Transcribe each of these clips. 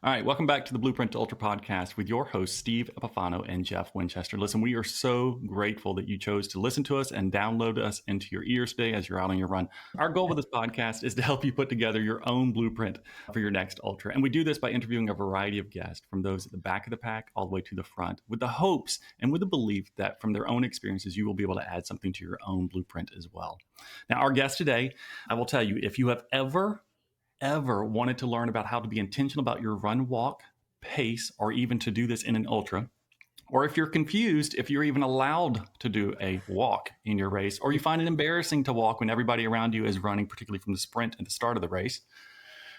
All right, welcome back to the Blueprint to Ultra podcast with your hosts, Steve Epifano and Jeff Winchester. Listen, we are so grateful that you chose to listen to us and download us into your ears today as you're out on your run. Our goal with this podcast is to help you put together your own blueprint for your next ultra. And we do this by interviewing a variety of guests, from those at the back of the pack all the way to the front, with the hopes and with the belief that from their own experiences, you will be able to add something to your own blueprint as well. Now, our guest today, I will tell you, if you have ever wanted to learn about how to be intentional about your run, walk, pace, or even to do this in an ultra, or if you're confused, if you're even allowed to do a walk in your race, or you find it embarrassing to walk when everybody around you is running, particularly from the sprint at the start of the race,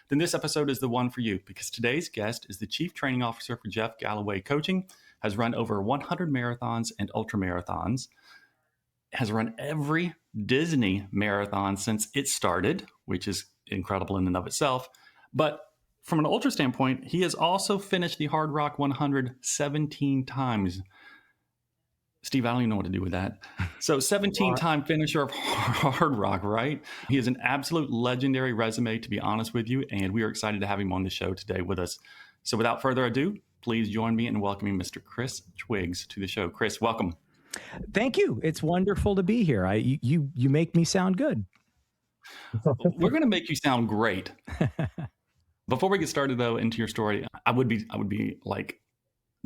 then this episode is the one for you, because today's guest is the Chief Training Officer for Jeff Galloway Coaching, has run over 100 marathons and ultra marathons, has run every Disney marathon since it started, which is incredible in and of itself. But from an ultra standpoint, he has also finished the Hardrock 100 17 times. Steve, I don't even know what to do with that. So 17-time finisher of Hardrock, right? He has an absolute legendary resume, to be honest with you, and we are excited to have him on the show today with us. So without further ado, please join me in welcoming Mr. Chris Twiggs to the show. Chris, welcome. Thank you. It's wonderful to be here. You make me sound good. We're going to make you sound great. Before we get started, though, into your story, I would be like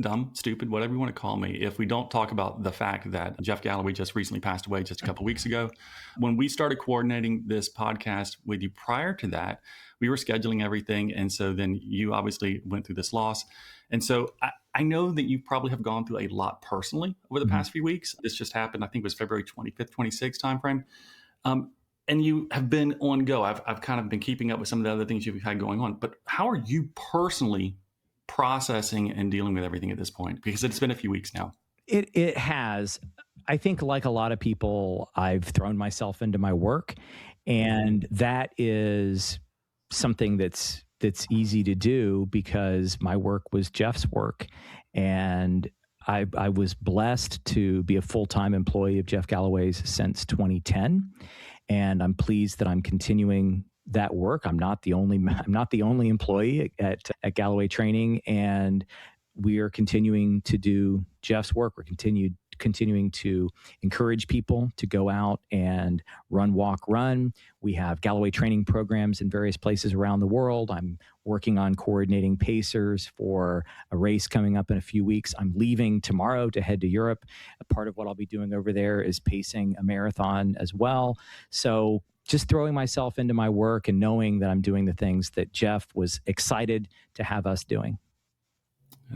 dumb, stupid, whatever you want to call me, if we don't talk about the fact that Jeff Galloway just recently passed away just a couple weeks ago. When we started coordinating this podcast with you prior to that, we were scheduling everything. And so then you obviously went through this loss. And so I know that you probably have gone through a lot personally over the past few weeks. This just happened, I think it was February 25th, 26th timeframe. And you have been on go. I've kind of been keeping up with some of the other things you've had going on. But how are you personally processing and dealing with everything at this point? Because it's been a few weeks now. It has. I think, like a lot of people, I've thrown myself into my work, and that is something that's easy to do because my work was Jeff's work, and I was blessed to be a full-time employee of Jeff Galloway's since 2010, and I'm pleased that I'm continuing that work. I'm not the only employee at Galloway Training, and we are continuing to do Jeff's work. We're continuing to encourage people to go out and run, walk, run. We have Galloway training programs in various places around the world. I'm working on coordinating pacers for a race coming up in a few weeks. I'm leaving tomorrow to head to Europe. A part of what I'll be doing over there is pacing a marathon as well. So just throwing myself into my work and knowing that I'm doing the things that Jeff was excited to have us doing.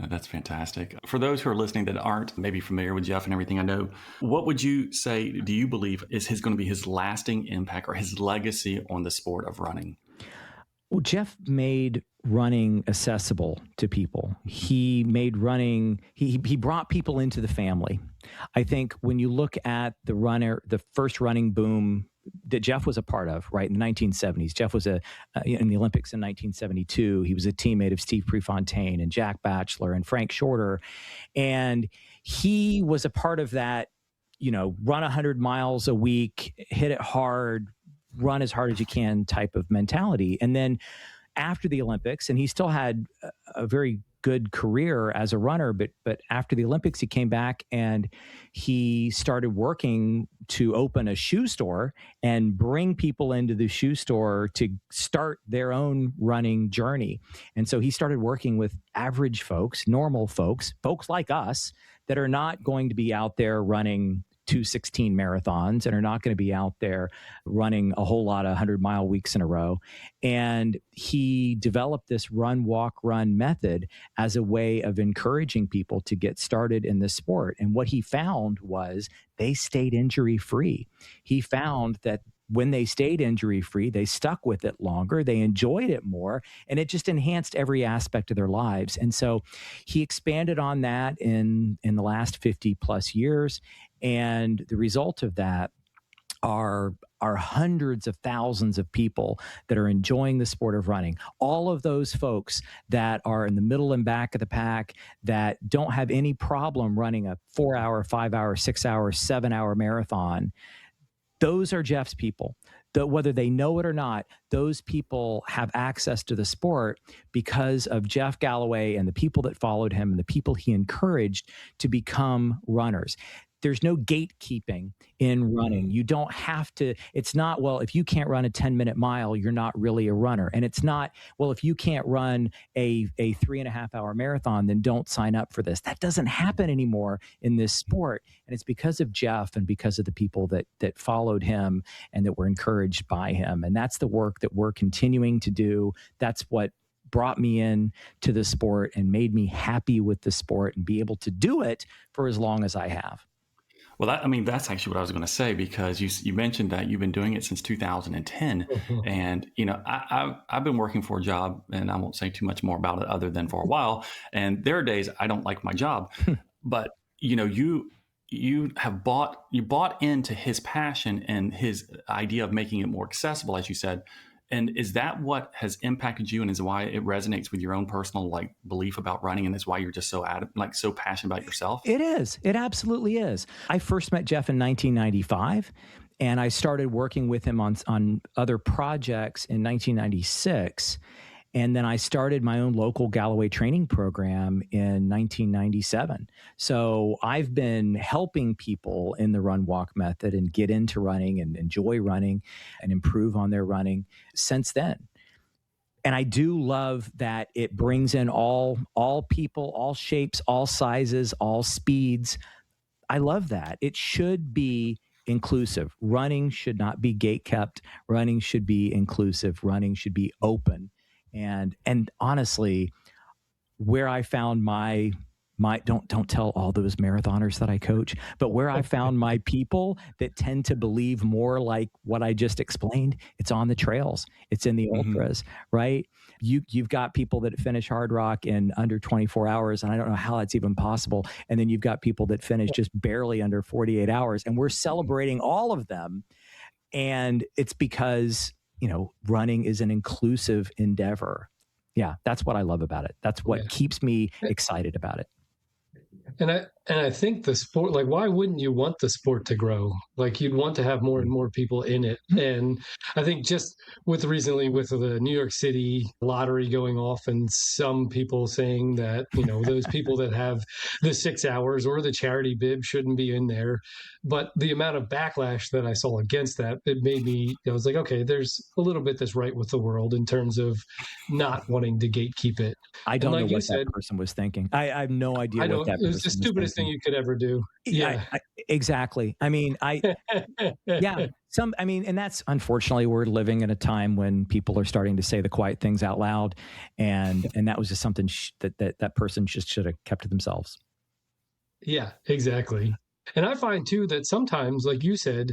That's fantastic. For those who are listening that aren't maybe familiar with Jeff and everything I know, what would you say, do you believe is going to be his lasting impact or his legacy on the sport of running? Well, Jeff made running accessible to people. He made running, he brought people into the family. I think when you look at the first running boom that Jeff was a part of, right, in the 1970s. Jeff was in the Olympics in 1972. He was a teammate of Steve Prefontaine and Jack Batchelor and Frank Shorter. And he was a part of that, run 100 miles a week, hit it hard, run as hard as you can type of mentality. And then after the Olympics, and he still had a very good career as a runner, but after the Olympics, he came back and he started working to open a shoe store and bring people into the shoe store to start their own running journey. And so he started working with average folks, normal folks like us that are not going to be out there running 2:16 marathons and are not going to be out there running a whole lot of 100-mile weeks in a row. And he developed this run, walk, run method as a way of encouraging people to get started in this sport. And what he found was they stayed injury-free. He found that when they stayed injury-free, they stuck with it longer, they enjoyed it more, and it just enhanced every aspect of their lives. And so he expanded on that in the last 50 plus years. And the result of that are hundreds of thousands of people that are enjoying the sport of running. All of those folks that are in the middle and back of the pack that don't have any problem running a 4-hour, 5-hour, 6-hour, 7-hour marathon, those are Jeff's people. whether they know it or not, those people have access to the sport because of Jeff Galloway and the people that followed him and the people he encouraged to become runners. There's no gatekeeping in running. You don't have to, it's not, well, if you can't run a 10-minute mile, you're not really a runner. And it's not, well, if you can't run a 3.5 hour marathon, then don't sign up for this. That doesn't happen anymore in this sport. And it's because of Jeff and because of the people that followed him and that were encouraged by him. And that's the work that we're continuing to do. That's what brought me in to the sport and made me happy with the sport and be able to do it for as long as I have. Well, that's actually what I was going to say, because you mentioned that you've been doing it since 2010. And, I've been working for a job, and I won't say too much more about it other than for a while. And there are days I don't like my job, but, you bought into his passion and his idea of making it more accessible, as you said. And is that what has impacted you, and is why it resonates with your own personal belief about running, and is why you're just so so passionate about yourself? It is. It absolutely is. I first met Jeff in 1995, and I started working with him on other projects in 1996. And then I started my own local Galloway training program in 1997. So I've been helping people in the run walk method and get into running and enjoy running and improve on their running since then. And I do love that it brings in all people, all shapes, all sizes, all speeds. I love that. It should be inclusive. Running should not be gatekept. Running should be inclusive. Running should be open. And honestly, where I found my don't tell all those marathoners that I coach, but where I found my people that tend to believe more like what I just explained, it's on the trails. It's in the ultras, right? You've got people that finish Hardrock in under 24 hours, and I don't know how that's even possible. And then you've got people that finish just barely under 48 hours, and we're celebrating all of them. And it's because running is an inclusive endeavor. Yeah, that's what I love about it. That's what keeps me excited about it. And I think the sport, why wouldn't you want the sport to grow? You'd want to have more and more people in it. And I think just recently with the New York City lottery going off, and some people saying that, those people that have the 6 hours or the charity bib shouldn't be in there. But the amount of backlash that I saw against that, it made me, I was like, okay, there's a little bit that's right with the world in terms of not wanting to gatekeep it. I don't know what that person was thinking. I have no idea what that person was thinking. It was the stupidest thing you could ever do. Yeah, exactly. And that's, unfortunately, we're living in a time when people are starting to say the quiet things out loud. And that was just something that person just should have kept to themselves. Yeah, exactly. And I find too that sometimes, like you said,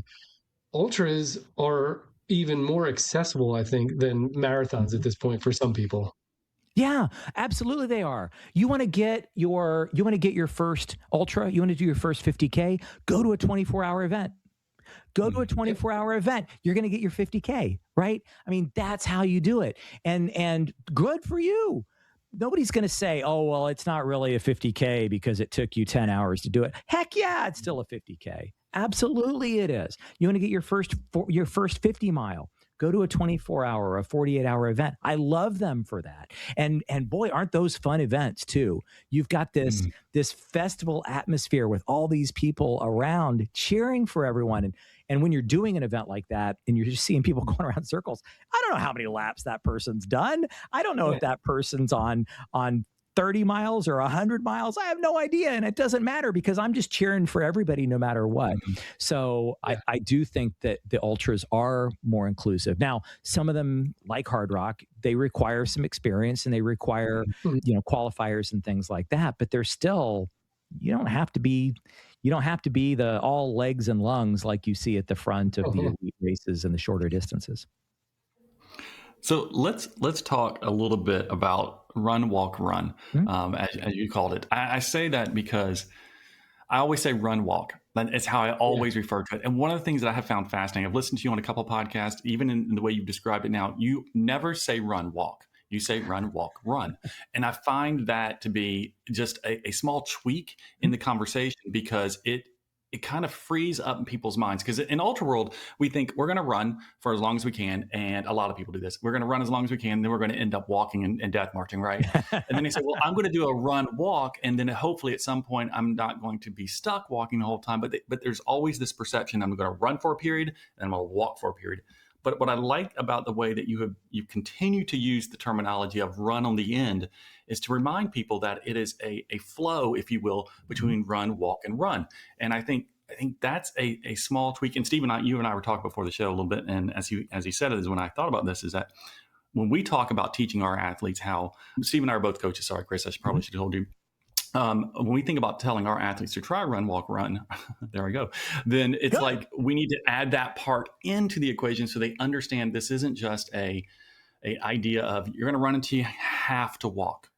ultras are even more accessible, I think, than marathons at this point for some people. Yeah, absolutely they are. You want to get your first ultra, you want to do your first 50K, go to a 24-hour event. Go to a 24-hour event. You're going to get your 50K, right? That's how you do it. And good for you. Nobody's going to say, oh, well, it's not really a 50K because it took you 10 hours to do it. Heck yeah, it's still a 50K. Absolutely it is. You want to get your first 50 mile. Go to a 24-hour or a 48-hour event. I love them for that. And boy, aren't those fun events too. You've got this festival atmosphere with all these people around cheering for everyone. And when you're doing an event like that and you're just seeing people going around circles, I don't know how many laps that person's done. I don't know if that person's on 30 miles or 100 miles. I have no idea. And it doesn't matter because I'm just cheering for everybody no matter what. So I do think that the ultras are more inclusive. Now, some of them, like Hardrock, they require some experience and they require, qualifiers and things like that. But they're still, you don't have to be the all legs and lungs like you see at the front of the elite races and the shorter distances. So let's talk a little bit about run, walk, run, as you called it. I say that because I always say run, walk. It's how I always refer to it. And one of the things that I have found fascinating, I've listened to you on a couple of podcasts, even in the way you've described it now, you never say run, walk. You say run, walk, run. And I find that to be just a small tweak in the conversation because it it kind of frees up people's minds, because in ultra world, we think we're going to run for as long as we can. And a lot of people do this. We're going to run as long as we can. Then we're going to end up walking and death marching, right? And then they say, well, I'm going to do a run walk. And then hopefully at some point, I'm not going to be stuck walking the whole time. But there's always this perception, I'm going to run for a period and I'm going to walk for a period. But what I like about the way that you continue to use the terminology of run on the end is to remind people that it is a flow, if you will, between run, walk, and run. And I think that's a small tweak. And Steve you and I were talking before the show a little bit. And as he said it, is when I thought about this, is that when we talk about teaching our athletes how, Steve and I are both coaches. Sorry, Chris, probably should have told you. When we think about telling our athletes to try run, walk, run, there we go, then it's like we need to add that part into the equation so they understand this isn't just a idea of you're going to run until you have to walk.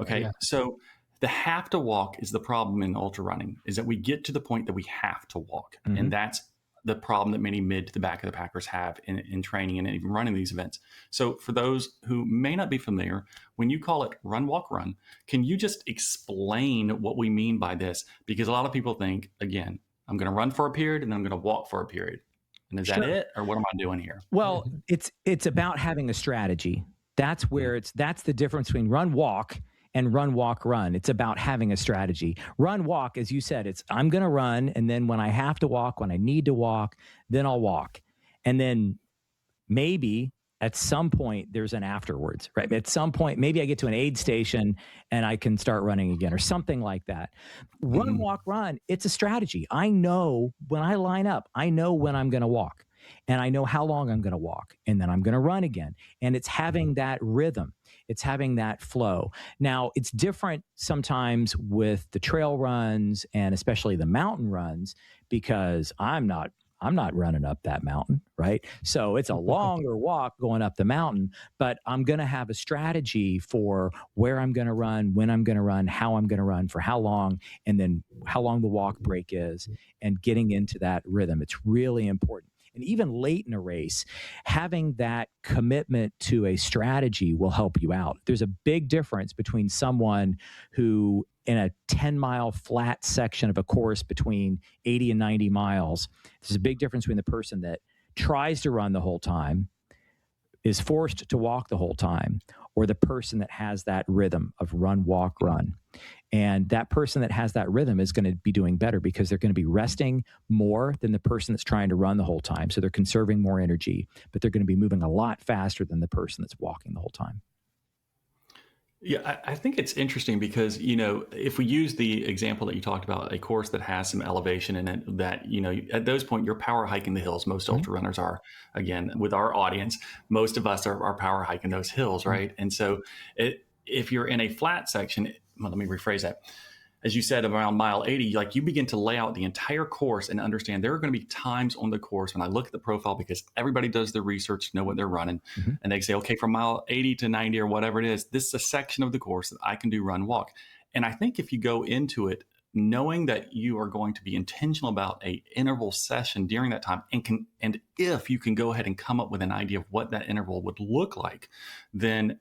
Okay. Yeah. So the have to walk is the problem in ultra running, is that we get to the point that we have to walk. Mm-hmm. And that's the problem that many mid to the back of the packers have in training and even running these events. So for those who may not be familiar, when you call it run, walk, run, can you just explain what we mean by this? Because a lot of people think, again, I'm going to run for a period and then I'm going to walk for a period. And is that it? Or what am I doing here? Well, it's about having a strategy. That's where that's the difference between run, walk and run, walk, run. It's about having a strategy. Run, walk, as you said, I'm going to run. And then when I have to walk, when I need to walk, then I'll walk. And then maybe at some point there's an afterwards, right? At some point, maybe I get to an aid station and I can start running again or something like that. Run, walk, run. It's a strategy. I know when I line up, I know when I'm going to walk and I know how long I'm going to walk and then I'm going to run again. And it's having that rhythm. It's having that flow. Now, it's different sometimes with the trail runs and especially the mountain runs, because I'm not running up that mountain, right? So it's a longer walk going up the mountain, but I'm going to have a strategy for where I'm going to run, when I'm going to run, how I'm going to run, for how long, and then how long the walk break is, and getting into that rhythm. It's really important. And even late in a race, having that commitment to a strategy will help you out. There's a big difference between someone who, in a 10-mile flat section of a course between 80 and 90 miles, there's a big difference between the person that tries to run the whole time, is forced to walk the whole time, or the person that has that rhythm of run, walk, run. And that person that has that rhythm is going to be doing better because they're going to be resting more than the person that's trying to run the whole time. So they're conserving more energy, but they're going to be moving a lot faster than the person that's walking the whole time. Yeah, I think it's interesting because, if we use the example that you talked about, a course that has some elevation in it, that, at those points, you're power hiking the hills. Most ultra runners are, again, with our audience, most of us are power hiking those hills, right? And so if you're in a flat section, well, let me rephrase that. As you said, around mile 80, like you begin to lay out the entire course and understand there are going to be times on the course when I look at the profile, because everybody does their research to know what they're running. Mm-hmm. And they say, okay, from mile 80 to 90 or whatever it is, this is a section of the course that I can do run, walk. And I think if you go into it knowing that you are going to be intentional about a interval session during that time, and if you can go ahead and come up with an idea of what that interval would look like, then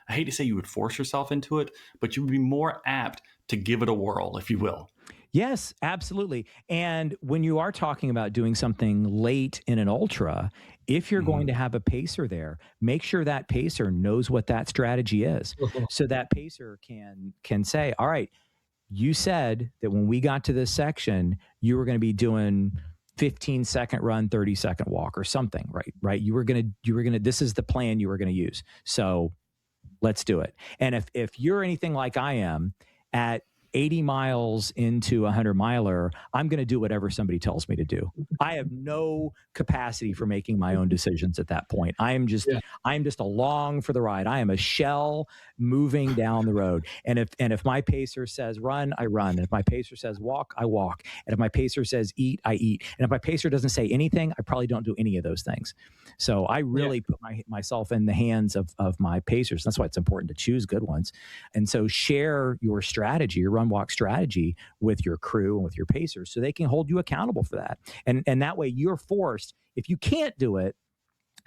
I hate to say you would force yourself into it, but you would be more apt to give it a whirl, if you will. Yes, absolutely. And when you are talking about doing something late in an ultra, if you're going to have a pacer there, make sure that pacer knows what that strategy is. So that pacer can say, all right, you said that when we got to this section, you were going to be doing 15-second run, 30-second walk or something, right? You were going to, this is the plan you were going to use. So let's do it. And if you're anything like I am, at 80 miles into a 100-miler, I'm going to do whatever somebody tells me to do. I have no capacity for making my own decisions at that point. I'm just along for the ride. I am a shell moving down the road. And if my pacer says run, I run. And if my pacer says walk, I walk. And if my pacer says eat, I eat. And if my pacer doesn't say anything, I probably don't do any of those things. So I really put myself in the hands of my pacers. That's why it's important to choose good ones. And so share your strategy, your run walk strategy, with your crew and with your pacers so they can hold you accountable for that. And that way you're forced, if you can't do it,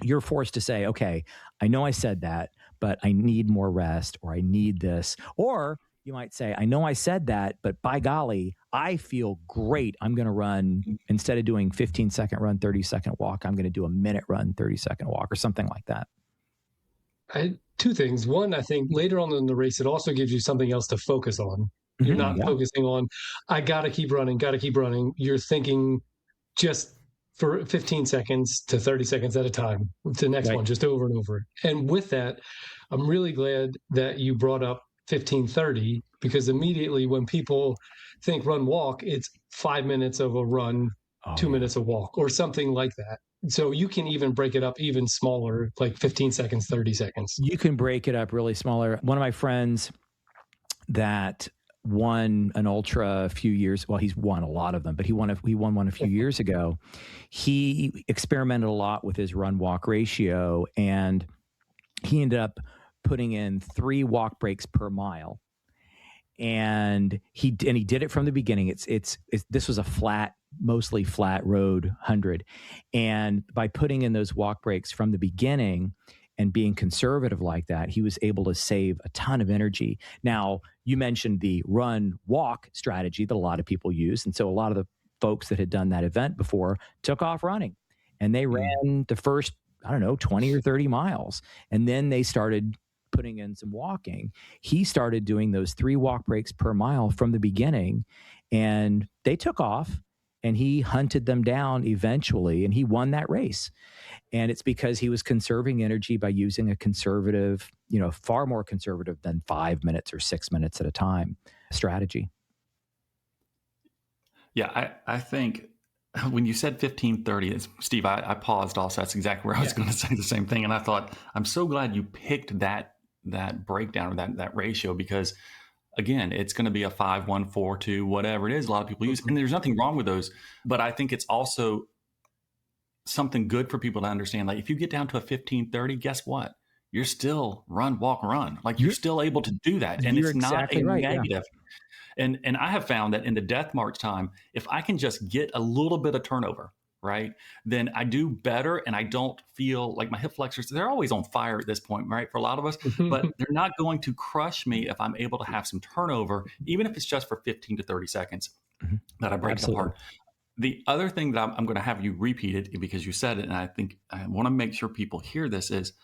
you're forced to say, okay, I know I said that, but I need more rest, or I need this. Or you might say, I know I said that, but by golly, I feel great. I'm going to run, instead of doing 15-second run, 30-second walk, I'm going to do a minute run, 30-second walk or something like that. Two things. One, I think later on in the race, it also gives you something else to focus on. You're not focusing on, I got to keep running, got to keep running. You're thinking just for 15 seconds to 30 seconds at a time, to the next one, just over and over. And with that, I'm really glad that you brought up 15:30, because immediately when people think run walk, it's 5 minutes of a run, 2 minutes of walk, or something like that. So you can even break it up even smaller, like 15 seconds, 30 seconds. You can break it up really smaller. One of my friends that won an ultra a few years, well, he's won a lot of them, but he won one a few years ago. He experimented a lot with his run walk ratio, and he ended up putting in 3 walk breaks per mile. And he did it from the beginning. This was a mostly flat road 100. And by putting in those walk breaks from the beginning and being conservative like that, he was able to save a ton of energy. Now, you mentioned the run walk strategy that a lot of people use. And so a lot of the folks that had done that event before took off running, and they ran the first, 20 or 30 miles. And then they started putting in some walking. He started doing those 3 walk breaks per mile from the beginning, and they took off, and he hunted them down eventually, and he won that race. And it's because he was conserving energy by using a conservative, far more conservative than 5 minutes or 6 minutes at a time strategy. Yeah, I think when you said 15:30, Steve, I paused also. That's exactly where I was going to say the same thing. And I thought, I'm so glad you picked that breakdown or that ratio, because again, it's going to be a 5, 1, 4, 2, whatever it is. A lot of people use, and there's nothing wrong with those. But I think it's also something good for people to understand. Like, if you get down to a 15:30, guess what? You're still run, walk, run. Like, you're still able to do that. And it's not a negative. Yeah. And I have found that in the death march time, if I can just get a little bit of turnover, right, then I do better, and I don't feel like my hip flexors, they're always on fire at this point, right, for a lot of us, but they're not going to crush me if I'm able to have some turnover, even if it's just for 15 to 30 seconds that I break it apart. The other thing that I'm going to have you repeat it, because you said it, and I think I want to make sure people hear this, is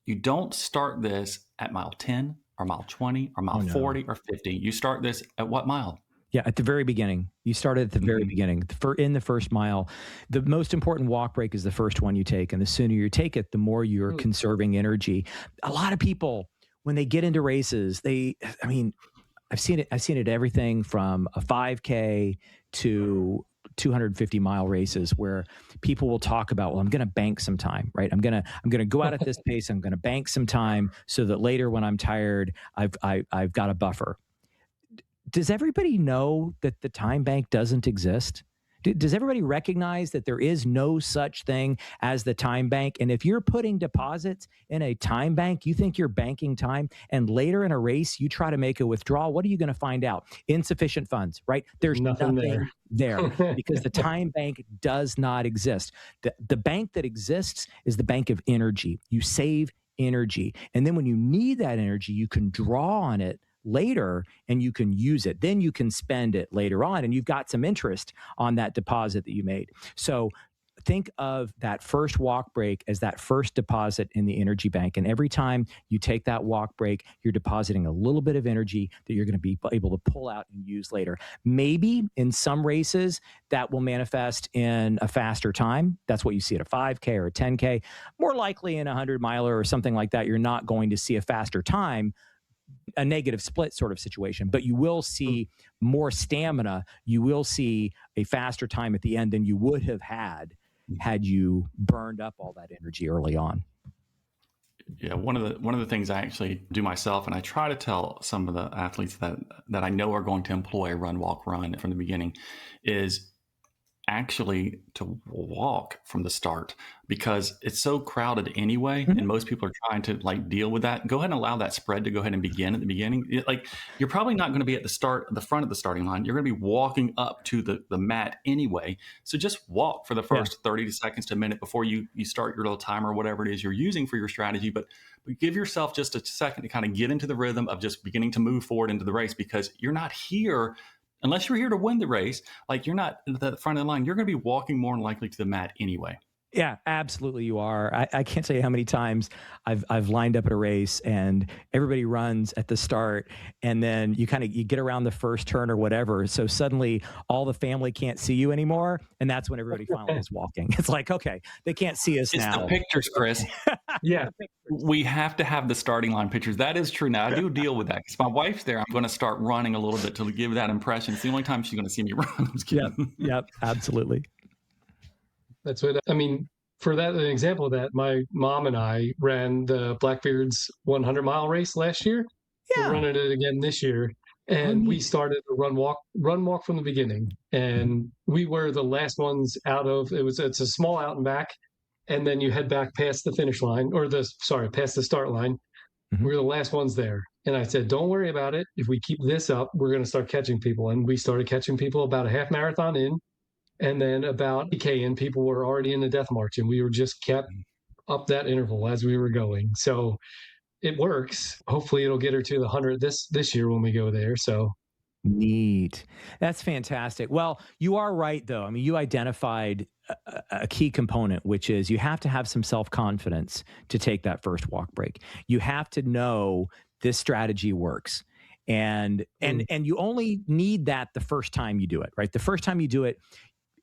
you don't start this at mile 10 or mile 20 or mile 40 or 50. You start this at what mile? Yeah, at the very beginning. You started at the very beginning. In the first mile, the most important walk break is the first one you take. And the sooner you take it, the more you're conserving energy. A lot of people, when they get into races, I've seen it everything from a 5K to 250-mile races, where people will talk about, well, I'm going to bank some time, right? I'm going to go out at this pace. I'm going to bank some time so that later when I'm tired, I've got a buffer. Does everybody know that the time bank doesn't exist? Does everybody recognize that there is no such thing as the time bank? And if you're putting deposits in a time bank, you think you're banking time, and later in a race, you try to make a withdrawal, what are you going to find out? Insufficient funds, right? There's nothing there because the time bank does not exist. The bank that exists is the bank of energy. You save energy. And then when you need that energy, you can draw on it later and you can use it. Then you can spend it later on, and you've got some interest on that deposit that you made. So think of that first walk break as that first deposit in the energy bank. And every time you take that walk break, you're depositing a little bit of energy that you're going to be able to pull out and use later. Maybe in some races that will manifest in a faster time. That's what you see at a 5K or a 10K. More likely in a 100-miler or something like that, you're not going to see a faster time, a negative split sort of situation, but you will see more stamina. You will see a faster time at the end than you would have had you burned up all that energy early on. Yeah, one of the things I actually do myself, and I try to tell some of the athletes that I know are going to employ a run, walk, run from the beginning, is actually to walk from the start because it's so crowded anyway, and most people are trying to like deal with that. Go ahead and allow that spread to go ahead and begin at the beginning. Like you're probably not going to be at the front of the starting line. You're going to be walking up to the mat anyway. So just walk for the first 30 seconds to a minute before you start your little timer or whatever it is you're using for your strategy. But give yourself just a second to kind of get into the rhythm of just beginning to move forward into the race, because you're not here unless you're here to win the race. Like you're not at the front of the line. You're going to be walking more than likely to the mat anyway. Yeah, absolutely. You are. I can't tell you how many times I've lined up at a race and everybody runs at the start, and then you get around the first turn or whatever. So suddenly all the family can't see you anymore, and that's when everybody finally is walking. It's like, okay, they can't see us now. It's the pictures, Chris. Yeah, we have to have the starting line pictures. That is true. Now I do deal with that because my wife's there. I'm going to start running a little bit to give that impression. It's the only time she's going to see me run. I'm just kidding. Yep, absolutely. That's what I mean. For that, an example of that, my mom and I ran the Blackbeard's 100-mile race last year. Yeah. We're running it again this year. And we started a run walk from the beginning. And we were the last ones out of it's a small out and back. And then you head back past the finish line, past the start line. Mm-hmm. We were the last ones there. And I said, don't worry about it. If we keep this up, we're going to start catching people. And we started catching people about a half marathon in. And then about 8K in, people were already in the death march, and we were just kept up that interval as we were going. So it works. Hopefully it'll get her to the 100 this year when we go there. So neat. That's fantastic. Well, you are right, though. I mean, you identified a key component, which is you have to have some self-confidence to take that first walk break. You have to know this strategy works. And you only need that the first time you do it, right? The first time you do it,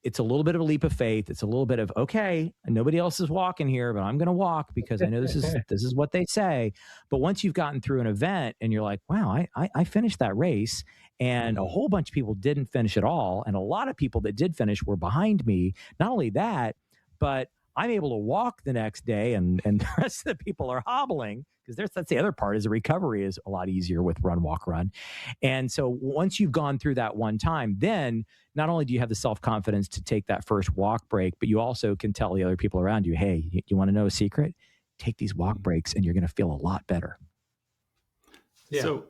it's a little bit of a leap of faith. It's a little bit of, okay, nobody else is walking here, but I'm going to walk because I know this is what they say. But once you've gotten through an event and you're like, wow, I finished that race, and a whole bunch of people didn't finish at all, and a lot of people that did finish were behind me. Not only that, but I'm able to walk the next day, and the rest of the people are hobbling, because that's the other part, is the recovery is a lot easier with run, walk, run. And so once you've gone through that one time, then not only do you have the self-confidence to take that first walk break, but you also can tell the other people around you, hey, you want to know a secret? Take these walk breaks and you're going to feel a lot better. Yeah. So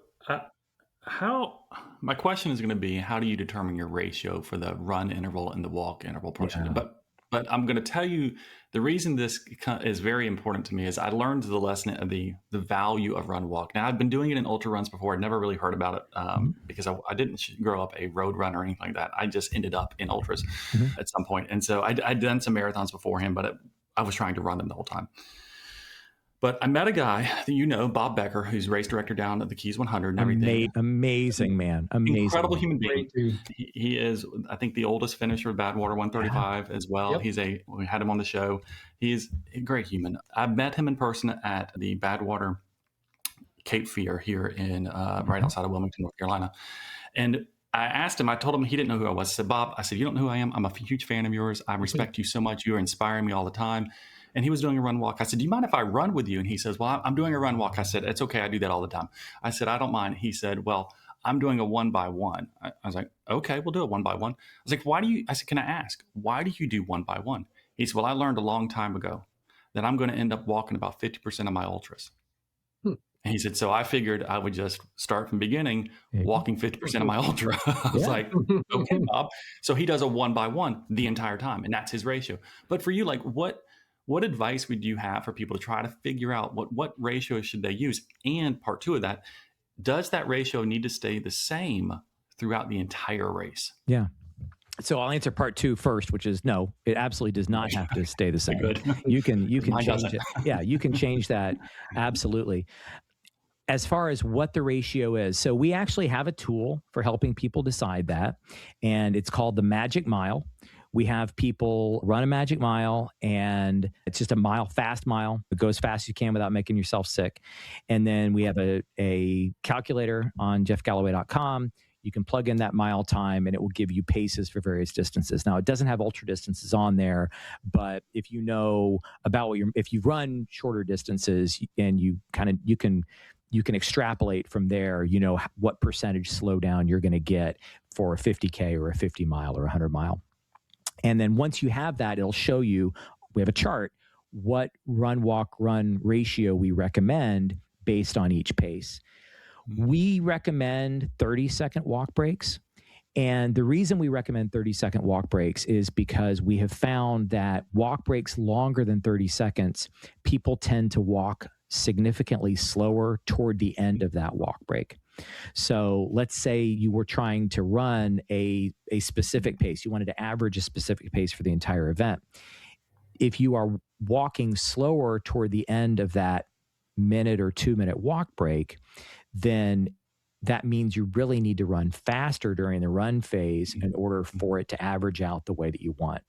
my question is going to be, how do you determine your ratio for the run interval and the walk interval portion? Yeah. But I'm going to tell you the reason this is very important to me is I learned the lesson of the value of run walk. Now, I've been doing it in ultra runs before. I'd never really heard about it because I didn't grow up a road runner or anything like that. I just ended up in ultras at some point. And so I'd done some marathons beforehand, but I was trying to run them the whole time. But I met a guy that Bob Becker, who's race director down at the Keys 100 and everything. Amazing man. Amazing. Incredible human being. He is, I think, the oldest finisher of Badwater 135 as well. Yep. We had him on the show. He's a great human. I met him in person at the Badwater Cape Fear here in right outside of Wilmington, North Carolina. And I asked him, I told him he didn't know who I was. I said, Bob, you don't know who I am? I'm a huge fan of yours. I respect you so much. You're inspiring me all the time. And he was doing a run walk. I said, do you mind if I run with you? And he says, well, I'm doing a run walk. I said, it's okay. I do that all the time. I said, I don't mind. He said, well, I'm doing a 1x1. I was like, okay, we'll do a 1x1. I was like, I said, can I ask, why do you do 1x1? He said, well, I learned a long time ago that I'm going to end up walking about 50% of my ultras. And he said, so I figured I would just start from the beginning, walking 50% of my ultra. I was like, okay, Bob. So he does a 1x1 the entire time, and that's his ratio. But for you, like what advice would you have for people to try to figure out what ratio should they use? And part two of that, does that ratio need to stay the same throughout the entire race? Yeah. So I'll answer part two first, which is no, it absolutely does not have to stay the same. Good. You can change it. Yeah, you can change that. Absolutely. As far as what the ratio is, so we actually have a tool for helping people decide that, and it's called the Magic Mile. We have people run a magic mile, and it's just a fast mile. It goes fast as you can without making yourself sick. And then we have a calculator on jeffgalloway.com. You can plug in that mile time, and it will give you paces for various distances. Now, it doesn't have ultra distances on there, but if you know about if you run shorter distances, and you can extrapolate from there, what percentage slowdown you're going to get for a 50K or a 50 mile or a 100 mile. And then once you have that, it'll show you, we have a chart, what run, walk, run ratio we recommend based on each pace. We recommend 30-second walk breaks. And the reason we recommend 30-second walk breaks is because we have found that walk breaks longer than 30 seconds, people tend to walk significantly slower toward the end of that walk break. So let's say you were trying to run a specific pace. You wanted to average a specific pace for the entire event. If you are walking slower toward the end of that minute or 2-minute walk break, then that means you really need to run faster during the run phase in order for it to average out the way that you want.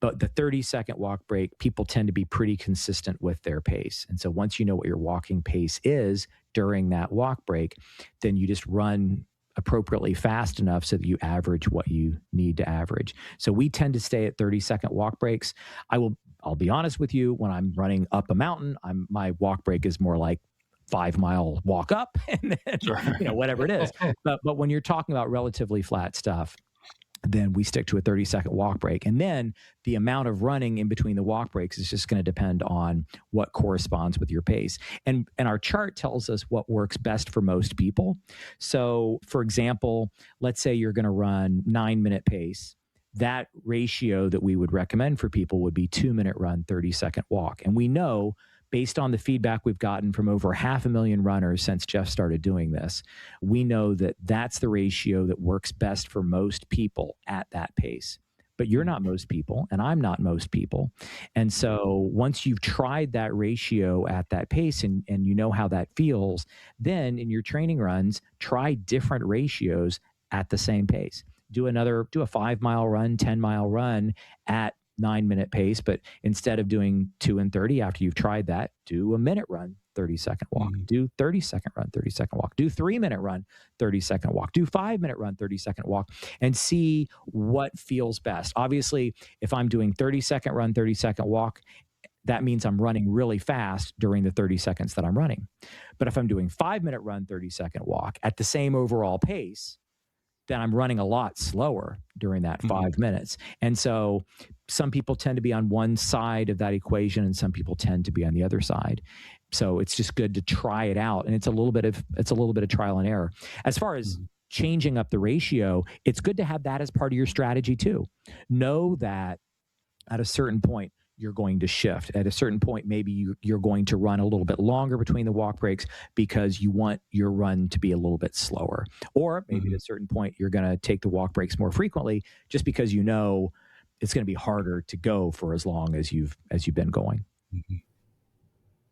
But the 30-second walk break, people tend to be pretty consistent with their pace. And so once you know what your walking pace is during that walk break, then you just run appropriately fast enough so that you average what you need to average. So we tend to stay at 30-second walk breaks. I'll be honest with you, when I'm running up a mountain, my walk break is more like 5-mile walk up and then, whatever it is. But when you're talking about relatively flat stuff, then we stick to a 30-second walk break. And then the amount of running in between the walk breaks is just going to depend on what corresponds with your pace. And our chart tells us what works best for most people. So, for example, let's say you're going to run 9-minute pace. That ratio that we would recommend for people would be 2-minute run, 30-second walk. And we know, based on the feedback we've gotten from over 500,000 runners since Jeff started doing this, we know that that's the ratio that works best for most people at that pace. But you're not most people, and I'm not most people. And so once you've tried that ratio at that pace and you know how that feels, then in your training runs, try different ratios at the same pace. Do a 5-mile run, 10-mile run at 9-minute pace, but instead of doing 2 and 30 after you've tried that, do a minute run, 30-second walk, do 30-second run, 30-second walk, do 3-minute run, 30-second walk, do 5-minute run, 30-second walk, and see what feels best. Obviously, if I'm doing 30-second run, 30-second walk, that means I'm running really fast during the 30 seconds that I'm running. But if I'm doing 5-minute run, 30-second walk at the same overall pace, then I'm running a lot slower during that 5 minutes. And so some people tend to be on one side of that equation and some people tend to be on the other side. So it's just good to try it out. And it's a little bit of trial and error. As far as changing up the ratio, it's good to have that as part of your strategy too. Know that at a certain point, you're going to shift. At a certain point, maybe you're going to run a little bit longer between the walk breaks because you want your run to be a little bit slower. Or maybe at a certain point, you're going to take the walk breaks more frequently just because you know it's going to be harder to go for as long as you've been going.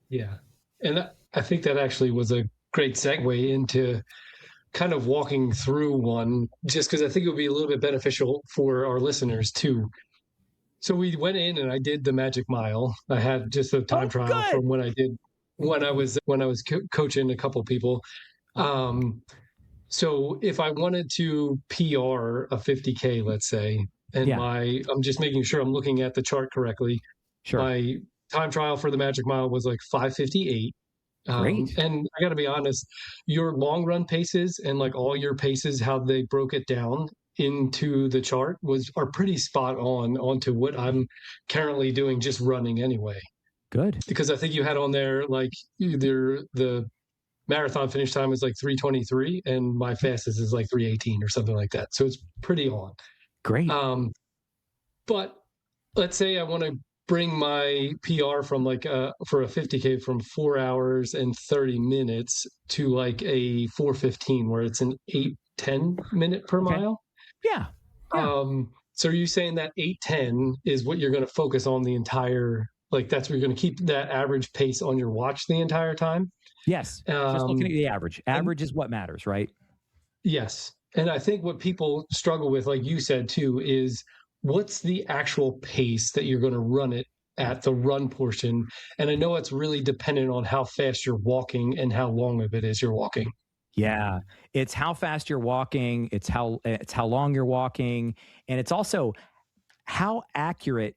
Yeah. And I think that actually was a great segue into kind of walking through one, just because I think it would be a little bit beneficial for our listeners too. So we went in and I did the Magic Mile. I had just a time trial from when I was coaching a couple people. So if I wanted to PR a 50K, let's say, and I'm just making sure I'm looking at the chart correctly. Sure. My time trial for the Magic Mile was like 5:58. Great. And I got to be honest, your long run paces and like all your paces, how they broke it down into the chart are pretty spot on onto what I'm currently doing, just running anyway. Good. Because I think you had on there like either the marathon finish time is like 3:23 and my fastest is like 3:18 or something like that. So it's pretty on. Great. But let's say I want to bring my PR from like for a 50K from 4 hours and 30 minutes to like a 4:15 where it's an 8:10 minute per mile. Yeah. So are you saying that 8:10 is what you're going to focus on the entire, like that's where you're going to keep that average pace on your watch the entire time? Yes. Just looking at the average. Average is what matters, right? Yes. And I think what people struggle with, like you said too, is what's the actual pace that you're going to run it at, the run portion? And I know it's really dependent on how fast you're walking and how long of it is you're walking. Yeah, it's how fast you're walking, it's how long you're walking, and it's also how accurate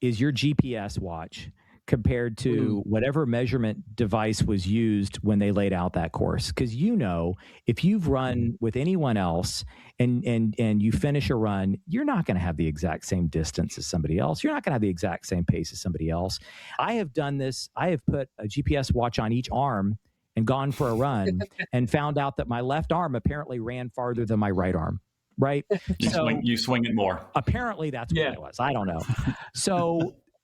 is your GPS watch compared to whatever measurement device was used when they laid out that course. Because if you've run with anyone else and you finish a run, you're not going to have the exact same distance as somebody else. You're not going to have the exact same pace as somebody else. I have done this. I have put a GPS watch on each arm and gone for a run and found out that my left arm apparently ran farther than my right arm. Right. You swing it more. Apparently that's what it was. I don't know.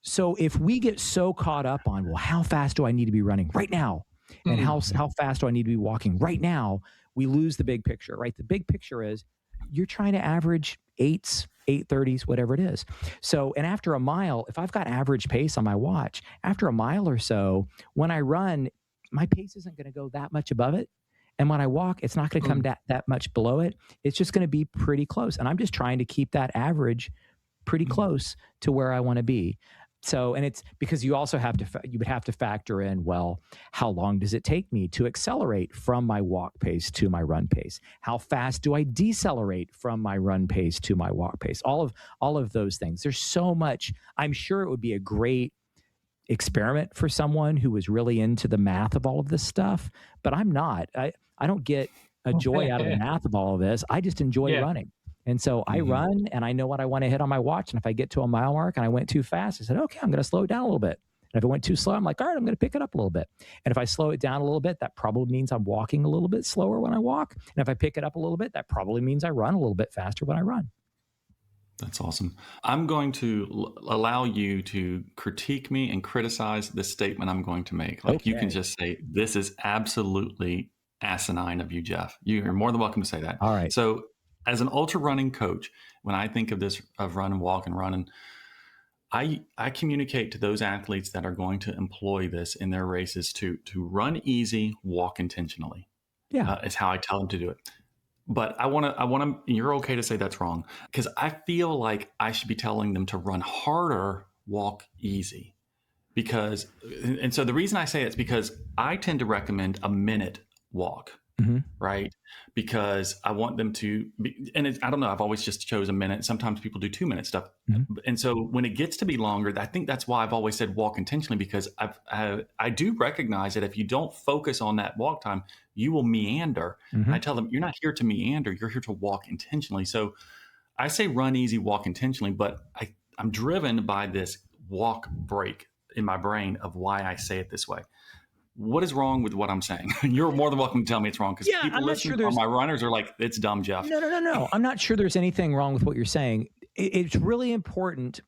So if we get so caught up on, well, how fast do I need to be running right now? And how fast do I need to be walking right now? We lose the big picture, right? The big picture is you're trying to average 8s, 8:30s, whatever it is. So, and after a mile, if I've got average pace on my watch, after a mile or so, when I run, my pace isn't going to go that much above it. And when I walk, it's not going to come that much below it. It's just going to be pretty close. And I'm just trying to keep that average pretty close to where I want to be. So, and it's because you also you would have to factor in, well, how long does it take me to accelerate from my walk pace to my run pace? How fast do I decelerate from my run pace to my walk pace? All of those things. There's so much. I'm sure it would be a great experiment for someone who was really into the math of all of this stuff, but I'm not. I don't get a joy out of the math of all of this. I just enjoy running. And so I run and I know what I want to hit on my watch. And if I get to a mile mark and I went too fast, I said, okay, I'm going to slow it down a little bit. And if it went too slow, I'm like, all right, I'm going to pick it up a little bit. And if I slow it down a little bit, that probably means I'm walking a little bit slower when I walk. And if I pick it up a little bit, that probably means I run a little bit faster when I run. That's awesome. I'm going to allow you to critique me and criticize the statement I'm going to make. Like you can just say, this is absolutely asinine of you, Jeff. You're more than welcome to say that. All right. So as an ultra running coach, when I think of this, of run and walk and run, and I communicate to those athletes that are going to employ this in their races to run easy, walk intentionally. Yeah. Is how I tell them to do it. But I want to, you're okay to say that's wrong, because I feel like I should be telling them to run harder, walk easy. And so the reason I say it's because I tend to recommend a minute walk. Right? Because I want them to be, and I don't know, I've always just chose a minute. Sometimes people do 2-minute stuff. And so when it gets to be longer, I think that's why I've always said walk intentionally, because I do recognize that if you don't focus on that walk time, you will meander. And I tell them, you're not here to meander, you're here to walk intentionally. So I say run easy, walk intentionally, but I'm driven by this walk break in my brain of why I say it this way. What is wrong with what I'm saying? You're more than welcome to tell me it's wrong, because people listening on my runners are like, it's dumb, Jeff. No. I'm not sure there's anything wrong with what you're saying. It's really important.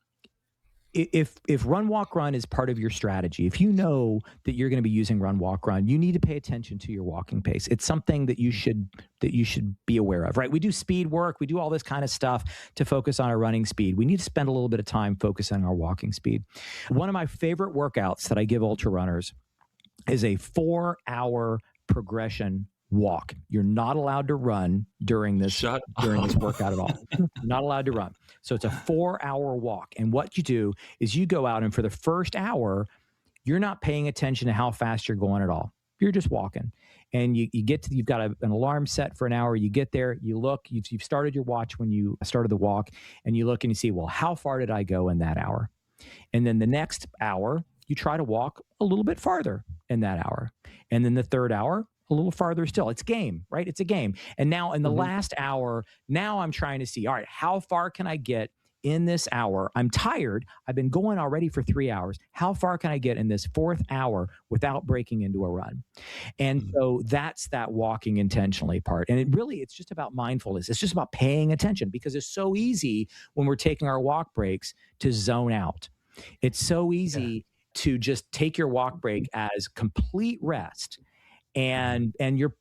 If run, walk, run is part of your strategy, if you know that you're going to be using run, walk, run, you need to pay attention to your walking pace. It's something that you should be aware of, right? We do speed work. We do all this kind of stuff to focus on our running speed. We need to spend a little bit of time focusing on our walking speed. One of my favorite workouts that I give ultra runners is a 4-hour progression walk. You're not allowed to run during this workout at all. You're not allowed to run. So it's a 4-hour walk. And what you do is you go out, and for the first hour, you're not paying attention to how fast you're going at all. You're just walking. And you've got an alarm set for an hour. You get there, you look, you've started your watch when you started the walk, and you look and you see, well, how far did I go in that hour? And then the next hour, you try to walk a little bit farther in that hour. And then the third hour, a little farther still. It's game, right? It's a game. And now in the last hour, now I'm trying to see, all right, how far can I get in this hour? I'm tired. I've been going already for 3 hours. How far can I get in this 4th hour without breaking into a run? And so that's that walking intentionally part. And it's just about mindfulness. It's just about paying attention, because it's so easy when we're taking our walk breaks to zone out. It's so easy to just take your walk break as complete rest, and you're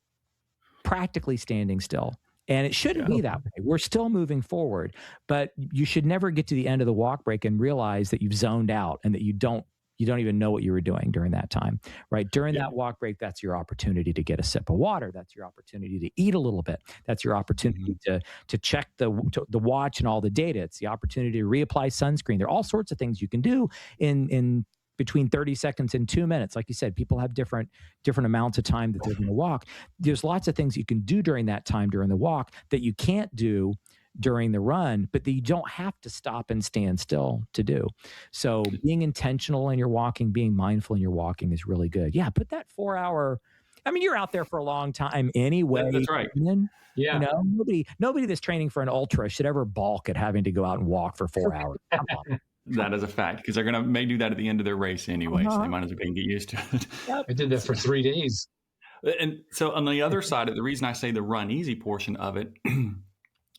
practically standing still. And it shouldn't be that way. We're still moving forward, but you should never get to the end of the walk break and realize that you've zoned out and that you don't even know what you were doing during that time, right? During that walk break, that's your opportunity to get a sip of water. That's your opportunity to eat a little bit. That's your opportunity to check the watch and all the data. It's the opportunity to reapply sunscreen. There are all sorts of things you can do in between 30 seconds and 2 minutes. Like you said, people have different amounts of time that they're going to walk. There's lots of things you can do during that time during the walk that you can't do during the run, but that you don't have to stop and stand still to do. So being intentional in your walking, being mindful in your walking is really good. Yeah, put that 4 hour. I mean, you're out there for a long time anyway. That's right. Yeah. You know, nobody that's training for an ultra should ever balk at having to go out and walk for 4 hours. Come on. That is a fact, because they're may do that at the end of their race anyway, so they might as well get used to it. I did that for 3 days. And so on the other side, the reason I say the run easy portion of it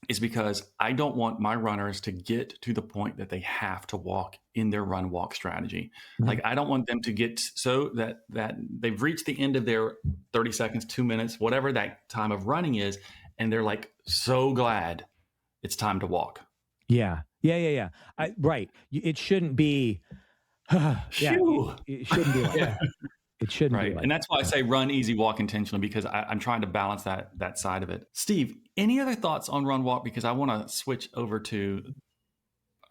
is because I don't want my runners to get to the point that they have to walk in their run walk strategy. Mm-hmm. Like, I don't want them to get so that they've reached the end of their 30 seconds, 2 minutes, whatever that time of running is, and they're like so glad it's time to walk. Yeah. Right. It shouldn't be. It shouldn't be like that. It shouldn't be like and that's why I say run easy, walk intentionally, because I'm trying to balance that side of it. Steve, any other thoughts on run walk? Because I want to switch over to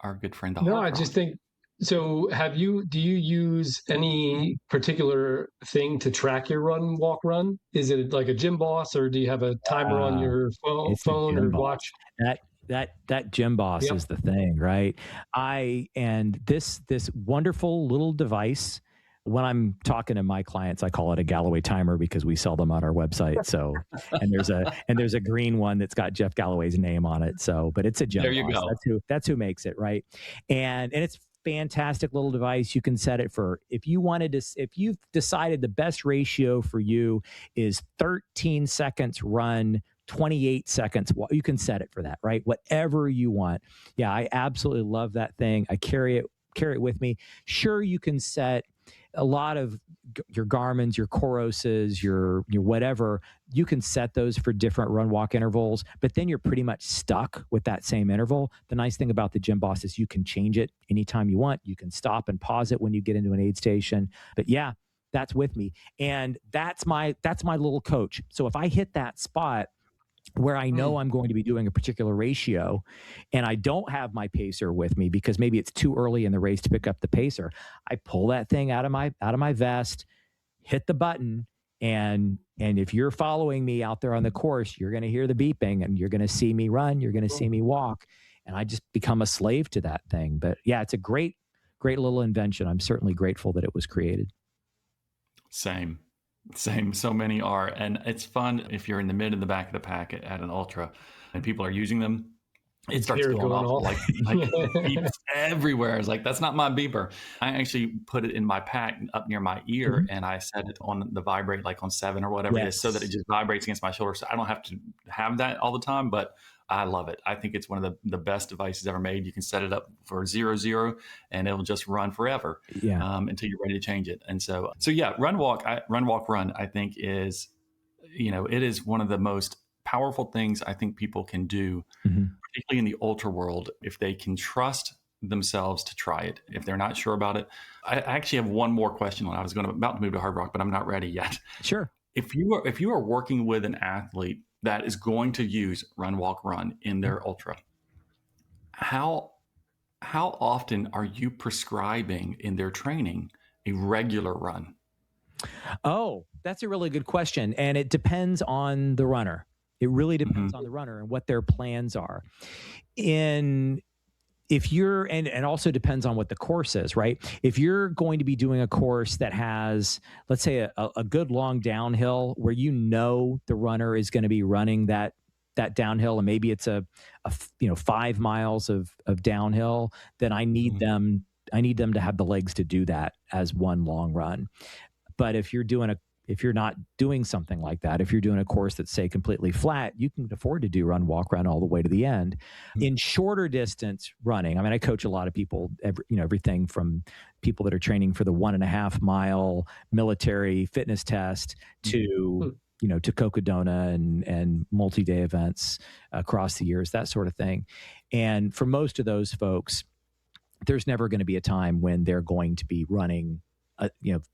our good friend. No, I just think so. Do you use any particular thing to track your run? Is it like a Gym Boss, or do you have a timer on your phone or watch? That Gym Boss is the thing, right? This wonderful little device. When I'm talking to my clients, I call it a Galloway timer because we sell them on our website. So, and there's a green one that's got Jeff Galloway's name on it. So, but it's a Gym Boss. There you go. That's who makes it, right? And it's fantastic little device. You can set it for, if you've decided the best ratio for you is 13 seconds run, 28 seconds. You can set it for that, right? Whatever you want. Yeah, I absolutely love that thing. I carry it with me. Sure, you can set a lot of your Garmin's, your Coroses, your whatever. You can set those for different run walk intervals, but then you're pretty much stuck with that same interval. The nice thing about the Gym Boss is you can change it anytime you want. You can stop and pause it when you get into an aid station. But yeah, that's with me. And that's my little coach. So if I hit that spot where I know I'm going to be doing a particular ratio and I don't have my pacer with me because maybe it's too early in the race to pick up the pacer, I pull that thing out of my vest, hit the button, and if you're following me out there on the course, you're going to hear the beeping and you're going to see me run, you're going to see me walk, and I just become a slave to that thing. But yeah, it's a great little invention. I'm certainly grateful that it was created. Same. So many are. And it's fun if you're in the mid and the back of the pack at an ultra and people are using them. It starts going off like beeps everywhere. It's like, that's not my beeper. I actually put it in my pack up near my ear and I set it on the vibrate, like on 7 or whatever it is, so that it just vibrates against my shoulder. So I don't have to have that all the time, but I love it. I think it's one of the best devices ever made. You can set it up for 0-0 and it'll just run forever until you're ready to change it. And so yeah, run, walk, run, I think is, it is one of the most powerful things I think people can do, particularly in the ultra world, if they can trust themselves to try it. If they're not sure about it, I actually have one more question. I was about to move to Hardrock, but I'm not ready yet. Sure. If you are working with an athlete that is going to use run, walk, run in their ultra, how often are you prescribing in their training a regular run? Oh, that's a really good question. And it depends on the runner. It really depends on the runner and what their plans are. If you're, and also depends on what the course is, right? If you're going to be doing a course that has, let's say, a good long downhill where the runner is going to be running that downhill, and maybe it's a 5 miles of downhill, then I need them to have the legs to do that as one long run. But if you're not doing something like that, if you're doing a course that's, say, completely flat, you can afford to do run, walk, run all the way to the end. In shorter distance running, I mean, I coach a lot of people, everything from people that are training for the 1.5 mile military fitness test to Cocodona and multi-day events across the years, that sort of thing. And for most of those folks, there's never going to be a time when they're going to be running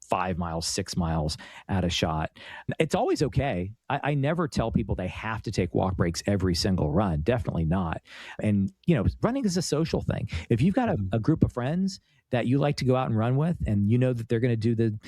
5 miles, 6 miles at a shot. It's always okay. I never tell people they have to take walk breaks every single run. Definitely not. And, running is a social thing. If you've got a group of friends that you like to go out and run with, and you know that they're going to do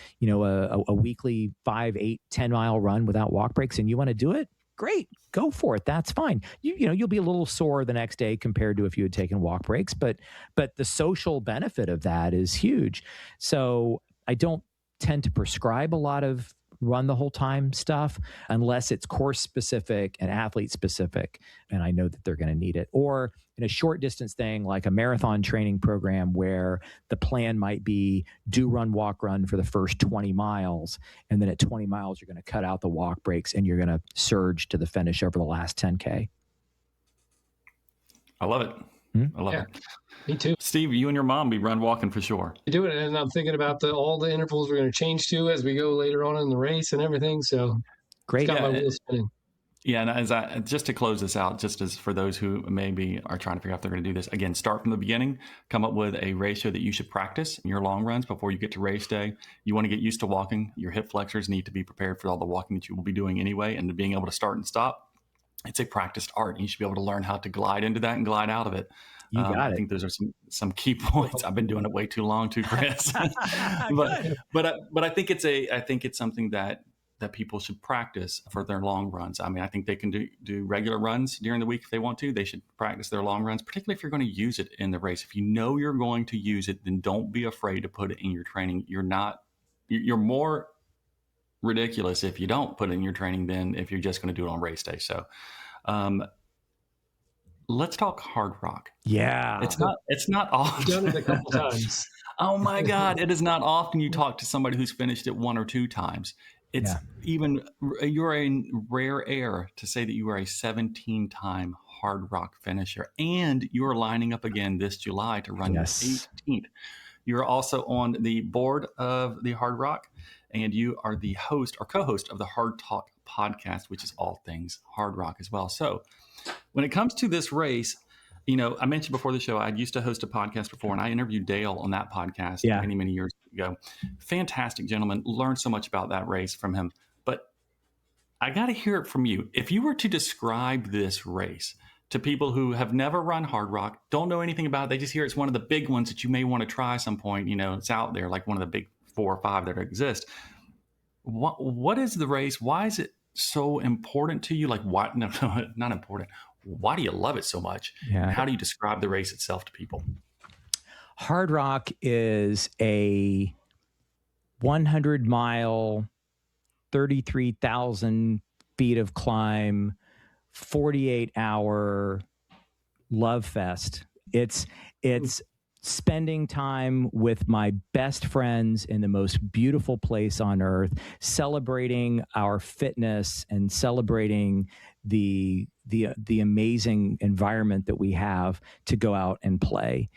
a weekly 5, 8, 10 mile run without walk breaks, and you want to do it, great. Go for it. That's fine. You'll be a little sore the next day compared to if you had taken walk breaks, but the social benefit of that is huge. So I don't tend to prescribe a lot of run the whole time stuff unless it's course specific and athlete specific, and I know that they're going to need it. Or in a short distance thing like a marathon training program where the plan might be do run, walk, run for the first 20 miles, and then at 20 miles you're going to cut out the walk breaks and you're going to surge to the finish over the last 10K. I love it. I love it. Me too. Steve, you and your mom be run walking for sure. You do it, and I'm thinking about all the intervals we're going to change to as we go later on in the race and everything. So great. It's got my wheels spinning. Yeah, and just to close this out, just as for those who maybe are trying to figure out if they're going to do this, again, start from the beginning, come up with a ratio that you should practice in your long runs before you get to race day. You want to get used to walking. Your hip flexors need to be prepared for all the walking that you will be doing anyway, and being able to start and stop. It's a practiced art. You should be able to learn how to glide into that and glide out of it. You got it. I think those are some key points. I've been doing it way too long, too, Chris. but I think it's something that people should practice for their long runs. I mean, I think they can do regular runs during the week if they want to. They should practice their long runs, particularly if you're going to use it in the race. If you know you're going to use it, then don't be afraid to put it in your training. You're more ridiculous if you don't put it in your training than if you're just going to do it on race day. So, let's talk Hardrock. Yeah. It's not often. Done it a couple times. Oh my God. It is not often you talk to somebody who's finished it one or two times. You're a rare air to say that you are a 17-time Hardrock finisher, and you're lining up again this July to run your 18th. You're also on the board of the Hardrock, and you are the host or co-host of the Hard Talk podcast, which is all things Hardrock as well. So when it comes to this race, I mentioned before the show, I used to host a podcast before, and I interviewed Dale on that podcast many, many years ago. Fantastic gentleman. Learned so much about that race from him. But I got to hear it from you. If you were to describe this race to people who have never run Hardrock, don't know anything about it, they just hear it's one of the big ones that you may want to try some point, it's out there, like one of the big 4 or 5 that exist. What is the race? Why is it so important to you? Like, why? No, not important. Why do you love it so much? Yeah. And how do you describe the race itself to people? Hardrock is a 100-mile, 33,000 feet of climb, 48-hour love fest. It's spending time with my best friends in the most beautiful place on earth, celebrating our fitness and celebrating the amazing environment that we have to go out and play.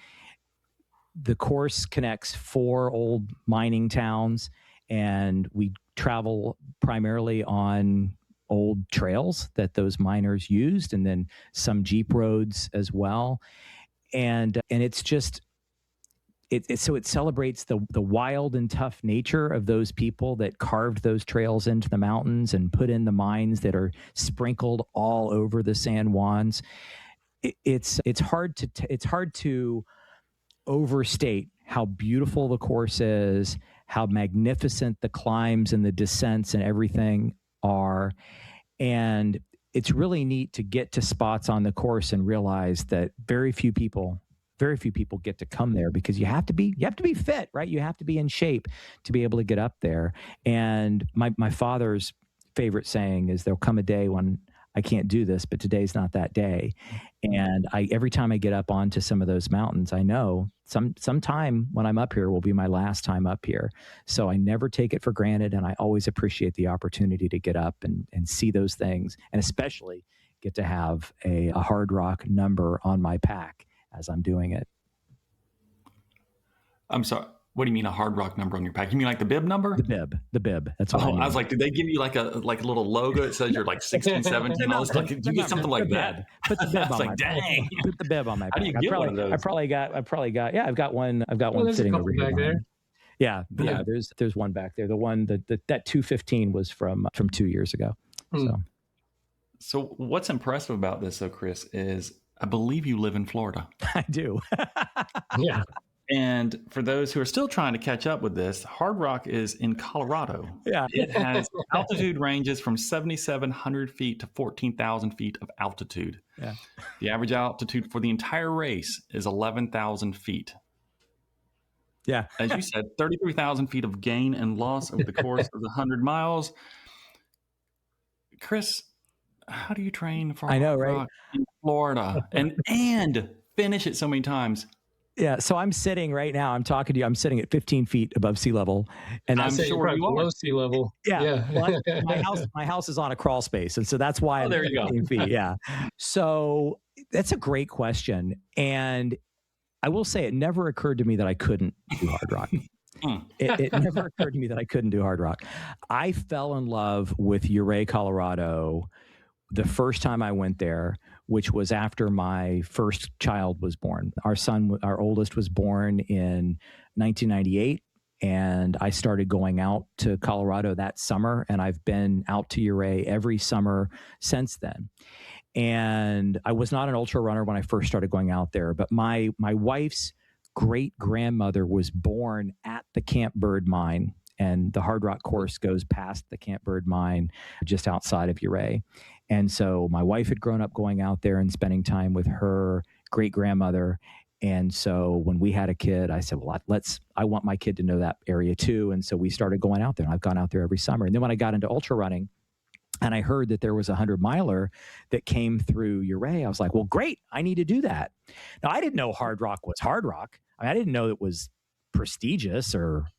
The course connects 4 old mining towns, and we travel primarily on old trails that those miners used, and then some Jeep roads as well. And it's just, so it celebrates the wild and tough nature of those people that carved those trails into the mountains and put in the mines that are sprinkled all over the San Juans. It's hard to overstate how beautiful the course is, how magnificent the climbs and the descents and everything are. And it's really neat to get to spots on the course and realize that very few people get to come there, because you have to be fit, right? You have to be in shape to be able to get up there. And my father's favorite saying is, there'll come a day when I can't do this, but today's not that day. And every time I get up onto some of those mountains, I know sometime when I'm up here will be my last time up here. So I never take it for granted, and I always appreciate the opportunity to get up and see those things, and especially get to have a Hardrock number on my pack as I'm doing it. I'm sorry. What do you mean a Hardrock number on your pack? You mean like the bib number? The bib. That's what I mean. I was like, did they give you like a little logo that says you're like 16, 17? I was like, did you get something like that? Put the bib on my dang. Put the bib on my pack. How do you get one of those? I've probably got. Yeah, I've got one sitting over here. Back there. Yeah. There's one back there. The one that 215 was from 2 years ago. So what's impressive about this, though, Chris, is I believe you live in Florida. I do. Yeah. And for those who are still trying to catch up with this, Hardrock is in Colorado. Yeah. It has altitude ranges from 7,700 feet to 14,000 feet of altitude. Yeah. The average altitude for the entire race is 11,000 feet. Yeah. As you said, 33,000 feet of gain and loss over the course of the 100 miles. Chris, how do you train for Hardrock in Florida and finish it so many times? Yeah. So I'm sitting right now, I'm talking to you, I'm sitting at 15 feet above sea level. And I'm sure you are below sea level. Yeah. Well, my house is on a crawl space. And so that's why I'm there you 15 go. feet. Yeah. So that's a great question. And I will say it never occurred to me that I couldn't do Hardrock. It never occurred to me that I couldn't do Hardrock. I fell in love with Ouray, Colorado, the first time I went there, which was after my first child was born. Our oldest was born in 1998. And I started going out to Colorado that summer. And I've been out to Ouray every summer since then. And I was not an ultra runner when I first started going out there, but my wife's great grandmother was born at the Camp Bird Mine, and the Hardrock course goes past the Camp Bird Mine just outside of Ouray. And so my wife had grown up going out there and spending time with her great grandmother. And so when we had a kid, I said, well, I want my kid to know that area too. And so we started going out there, and I've gone out there every summer. And then when I got into ultra running, and I heard that there was a 100-miler that came through Ouray, I was like, well, great, I need to do that. Now, I didn't know Hardrock was Hardrock. I didn't know it was prestigious or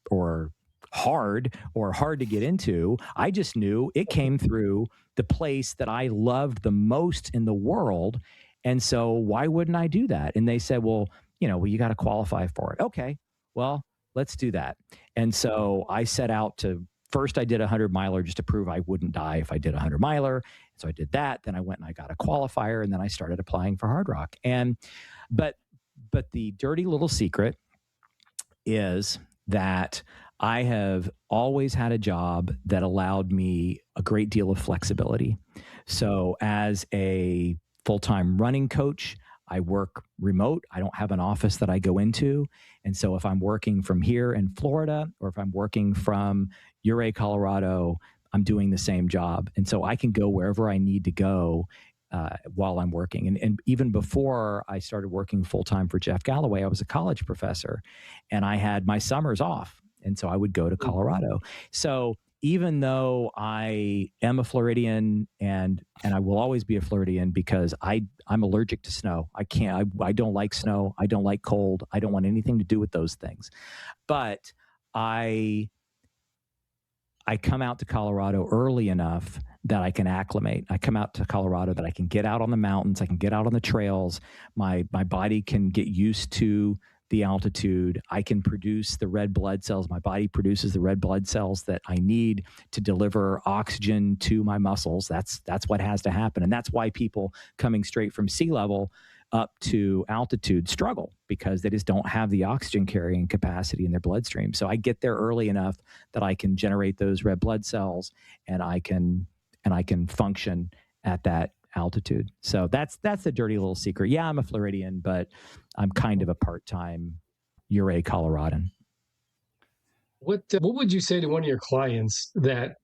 hard to get into. I just knew it came through the place that I loved the most in the world. And so why wouldn't I do that? And they said, well, you got to qualify for it. Okay, well, let's do that. And so I set out to, first I did a 100-miler just to prove I wouldn't die if I did a 100-miler. So I did that. Then I went and I got a qualifier, and then I started applying for Hardrock. But the dirty little secret is that I have always had a job that allowed me a great deal of flexibility. So as a full-time running coach, I work remote. I don't have an office that I go into. And so if I'm working from here in Florida, or if I'm working from Ouray, Colorado, I'm doing the same job. And so I can go wherever I need to go while I'm working. And even before I started working full-time for Jeff Galloway, I was a college professor, and I had my summers off. And so I would go to Colorado. So even though I am a Floridian, and I will always be a Floridian because I'm allergic to snow. I don't like snow. I don't like cold. I don't want anything to do with those things. But I come out to Colorado early enough that I can acclimate. I come out to Colorado that I can get out on the mountains. I can get out on the trails. My body can get used to the altitude. I can produce the red blood cells. My body produces the red blood cells that I need to deliver oxygen to my muscles. That's what has to happen. And that's why people coming straight from sea level up to altitude struggle, because they just don't have the oxygen carrying capacity in their bloodstream. So I get there early enough that I can generate those red blood cells, and I can function at that altitude. So that's the dirty little secret. Yeah, I'm a Floridian, but I'm kind of a part-time Ouray Coloradan. What would you say to one of your clients that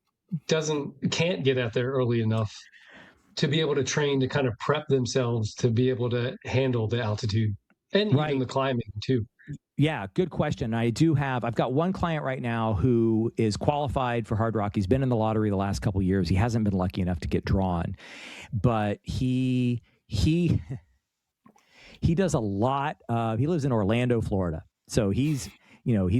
can't get out there early enough to be able to train, to kind of prep themselves to be able to handle the altitude and even the climbing too? Yeah, good question. I've got one client right now who is qualified for Hardrock. He's been in the lottery the last couple of years. He hasn't been lucky enough to get drawn, but he does a lot of, he lives in Orlando, Florida. So he's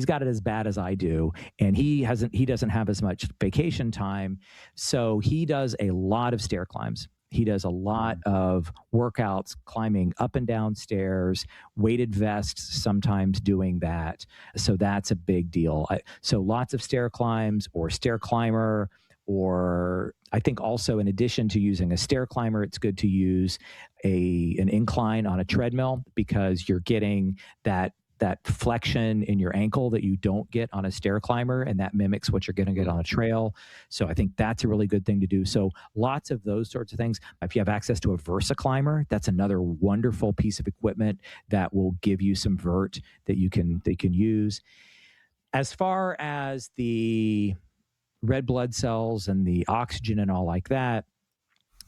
got it as bad as I do, and he doesn't have as much vacation time. So he does a lot of stair climbs. He does a lot of workouts, climbing up and down stairs, weighted vests, sometimes doing that. So that's a big deal. So lots of stair climbs or stair climber, or I think also in addition to using a stair climber, it's good to use an incline on a treadmill, because you're getting that that flexion in your ankle that you don't get on a stair climber, and that mimics what you're going to get on a trail. So I think that's a really good thing to do. So lots of those sorts of things. If you have access to a Versa climber, that's another wonderful piece of equipment that will give you some vert that they can use. As far as the red blood cells and the oxygen and all like that,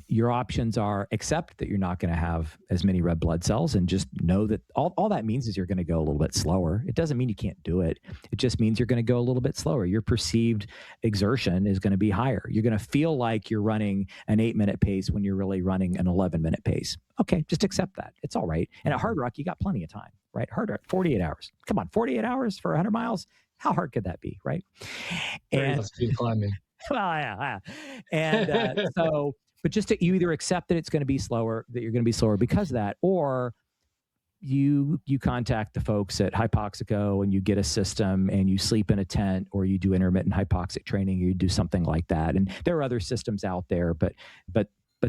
your options are accept that you're not going to have as many red blood cells, and just know that all that means is you're going to go a little bit slower. It doesn't mean you can't do it. It just means you're going to go a little bit slower. Your perceived exertion is going to be higher. You're going to feel like you're running an 8-minute pace when you're really running an 11-minute pace. Okay, just accept that. It's all right. And at Hardrock, you got plenty of time, right? Hardrock, 48 hours. Come on, 48 hours for 100 miles? How hard could that be, right? And climbing. Well, yeah. And but just you either accept that it's going to be slower, that you're going to be slower because of that, or you contact the folks at Hypoxico and you get a system and you sleep in a tent, or you do intermittent hypoxic training, or you do something like that. And there are other systems out there, but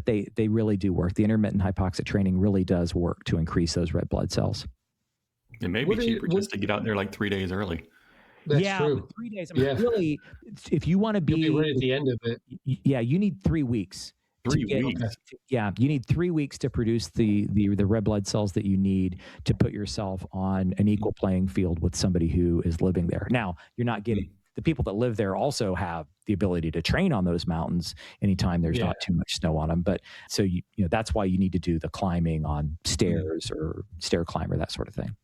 they really do work. The intermittent hypoxic training really does work to increase those red blood cells. It may be cheaper just to get out there like 3 days early. That's true. 3 days. I mean, really, if you want to be right at the end of it. Yeah, you need 3 weeks. 3 weeks. Yeah, you need 3 weeks to produce the red blood cells that you need to put yourself on an equal playing field with somebody who is living there. Now, you're not getting the people that live there also have the ability to train on those mountains anytime there's not too much snow on them. But so you know that's why you need to do the climbing on stairs or stair climber, that sort of thing.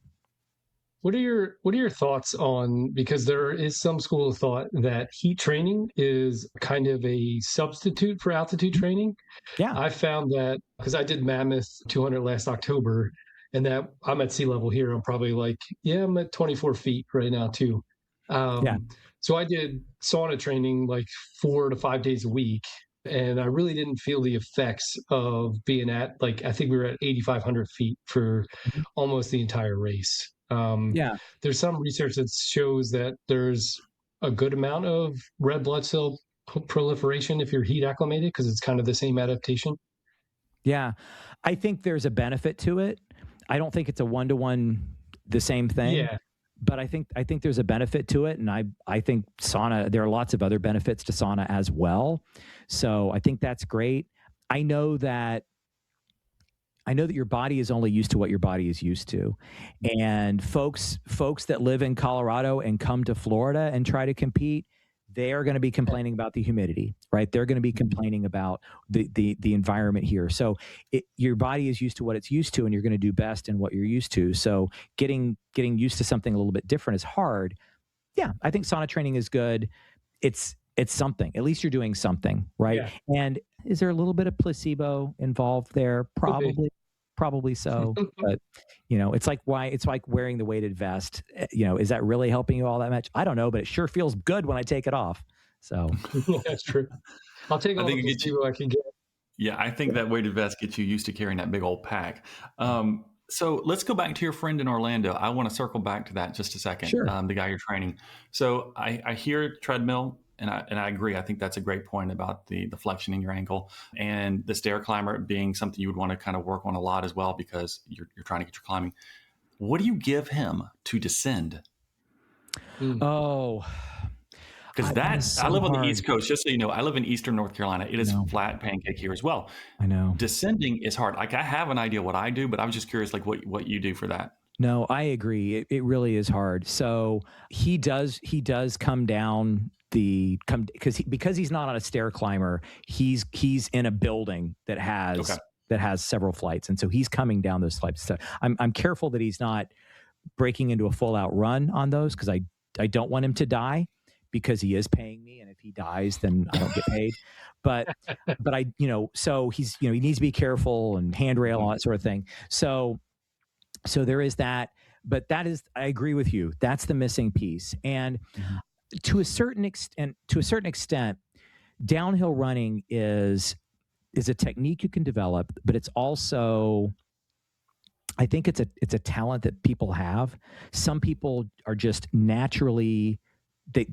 What are your thoughts on, because there is some school of thought that heat training is kind of a substitute for altitude training? Yeah. I found that because I did Mammoth 200 last October, and that I'm at sea level here. I'm probably I'm at 24 feet right now too. So I did sauna training like 4 to 5 days a week, and I really didn't feel the effects of being at I think we were at 8,500 feet for almost the entire race. There's some research that shows that there's a good amount of red blood cell proliferation if you're heat acclimated, because it's kind of the same adaptation. Yeah, I think there's a benefit to it. I don't think it's a one-to-one the same thing. Yeah. But I think there's a benefit to it, and I think sauna. There are lots of other benefits to sauna as well. So I think that's great. I know that your body is only used to what your body is used to. And folks that live in Colorado and come to Florida and try to compete, they are going to be complaining about the humidity, right? They're going to be complaining about the environment here. So your body is used to what it's used to, and you're going to do best in what you're used to. So getting used to something a little bit different is hard. Yeah, I think sauna training is good. It's something. At least you're doing something, right? Yeah. And is there a little bit of placebo involved there? Probably so. But it's like wearing the weighted vest. Is that really helping you all that much? I don't know, but it sure feels good when I take it off. So that's true. I'll take all the placebo I can get. Yeah, I think that weighted vest gets you used to carrying that big old pack. So let's go back to your friend in Orlando. I want to circle back to that just a second. Sure. The guy you're training. So I hear treadmill, and I agree. I think that's a great point about the flexion in your ankle, and the stair climber being something you would want to kind of work on a lot as well, because you're trying to get your climbing. What do you give him to descend? Oh, because I live on the East Coast. Just so you know, I live in Eastern North Carolina. It is flat pancake here as well. I know. Descending is hard. I have an idea what I do, but I was just curious, what you do for that. No, I agree. It really is hard. So he does come down because he's not on a stair climber. He's in a building that has several flights, and so he's coming down those flights. So I'm careful that he's not breaking into a full out run on those, because I don't want him to die, because he is paying me, and if he dies, then I don't get paid. But so he's he needs to be careful and handrail, all that sort of thing. So there is that. But I agree with you. That's the missing piece. And to a certain extent, downhill running is a technique you can develop, but it's also, I think it's a talent that people have. Some people are just naturally, they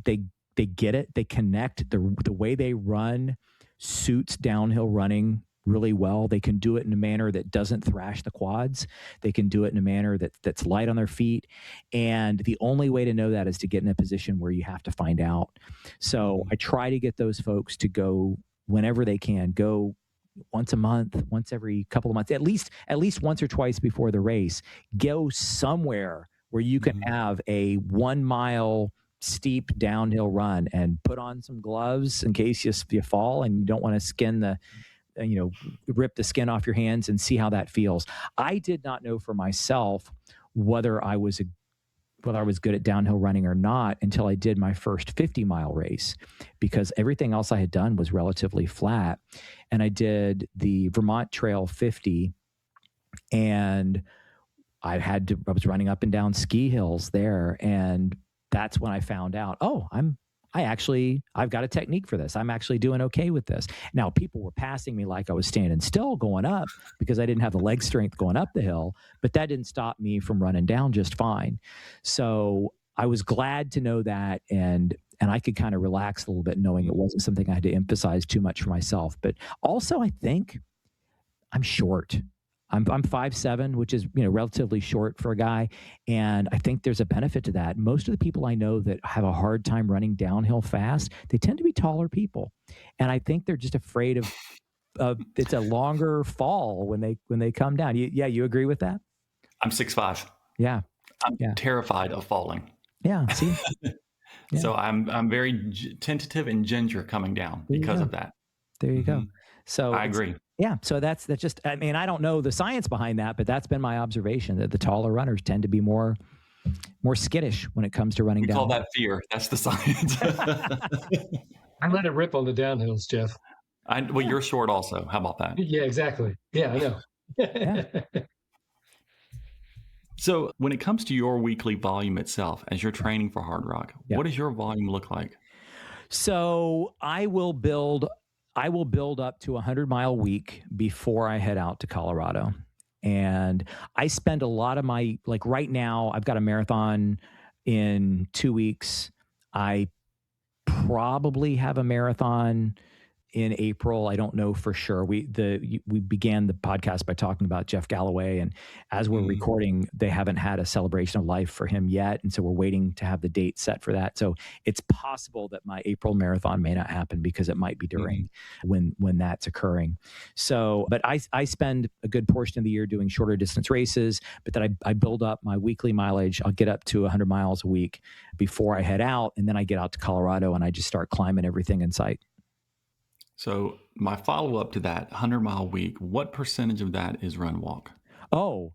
get it. They connect. The way they run suits downhill running really well. They can do it in a manner that doesn't thrash the quads. They can do it in a manner that's light on their feet. And the only way to know that is to get in a position where you have to find out. So I try to get those folks to go whenever they can, go once a month, once every couple of months, at least once or twice before the race. Go somewhere where you can have a 1 mile steep downhill run and put on some gloves in case you fall and you don't want to rip the skin off your hands, and see how that feels. I did not know for myself whether I was good at downhill running or not until I did my first 50-mile race, because everything else I had done was relatively flat. And I did the Vermont Trail 50, and I was running up and down ski hills there. And that's when I found out, I've got a technique for this. I'm actually doing okay with this. Now, people were passing me like I was standing still going up because I didn't have the leg strength going up the hill, but that didn't stop me from running down just fine. So I was glad to know that. And I could kind of relax a little bit knowing it wasn't something I had to emphasize too much for myself. But also, I think I'm short. I'm 5'7", which is, relatively short for a guy. And I think there's a benefit to that. Most of the people I know that have a hard time running downhill fast, they tend to be taller people. And I think they're just afraid of it's a longer fall when they come down. You agree with that? I'm 6'5". Yeah. I'm terrified of falling. Yeah. See? Yeah. So I'm very tentative and ginger coming down because of that. There you go. So I agree. Yeah. So that's just, I mean, I don't know the science behind that, but that's been my observation, that the taller runners tend to be more skittish when it comes to running down. We call that fear. That's the science. I let it rip on the downhills, Jeff. Well, you're short also. How about that? Yeah, exactly. Yeah, I know. Yeah. So when it comes to your weekly volume itself, as you're training for Hardrock, what does your volume look like? So I will build up to 100-mile week before I head out to Colorado. And I spend a lot of like right now, I've got a marathon in 2 weeks. I probably have a marathon in April. I don't know for sure. We began the podcast by talking about Jeff Galloway, and as we're recording, they haven't had a celebration of life for him yet, and so we're waiting to have the date set for that. So it's possible that my April marathon may not happen because it might be during when that's occurring. So, but I spend a good portion of the year doing shorter distance races, but then I build up my weekly mileage. I'll get up to 100 miles a week before I head out, and then I get out to Colorado and I just start climbing everything in sight. So my follow-up to that 100-mile week, what percentage of that is run walk? Oh,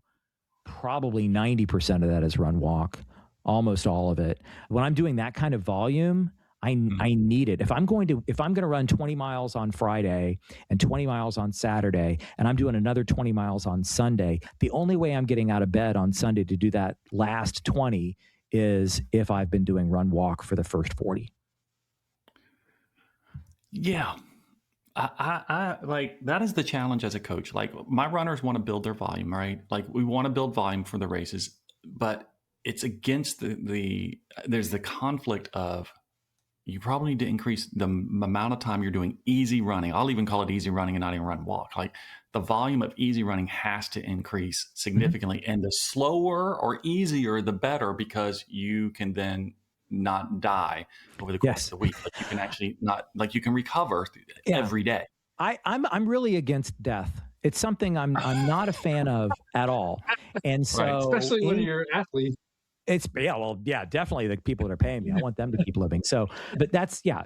probably 90% of that is run walk, almost all of it. When I'm doing that kind of volume, I need it. If I'm going to run 20 miles on Friday and 20 miles on Saturday, and I'm doing another 20 miles on Sunday, the only way I'm getting out of bed on Sunday to do that last 20 is if I've been doing run walk for the first 40. Yeah. I like, that is the challenge as a coach. Like, my runners want to build their volume, right? Like, we want to build volume for the races, but it's against there's the conflict of, you probably need to increase the amount of time you're doing easy running. I'll even call it easy running and not even run walk. Like, the volume of easy running has to increase significantly, and the slower or easier, the better, because you can then not die over the course of the week. Like, you can actually you can recover every day. I'm really against death. It's something I'm not a fan of at all. And so, right. Especially when you're an athlete. Definitely the people that are paying me. I want them to keep living. So, but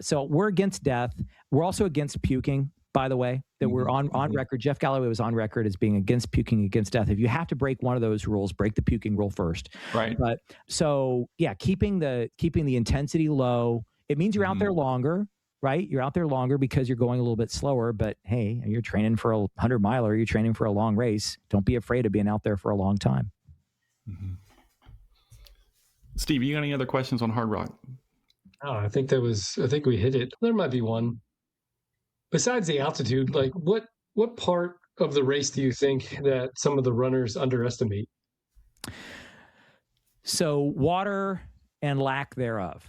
so we're against death. We're also against puking, by the way, that we're on record. Jeff Galloway was on record as being against puking, against death. If you have to break one of those rules, break the puking rule first. Right. But so, keeping the intensity low, it means you're out there longer, right? You're out there longer because you're going a little bit slower, but hey, you're training for a 100-miler, you're training for a long race. Don't be afraid of being out there for a long time. Mm-hmm. Steve, you got any other questions on Hardrock? Oh, I think we hit it. There might be one. Besides the altitude, like what part of the race do you think that some of the runners underestimate? So water and lack thereof.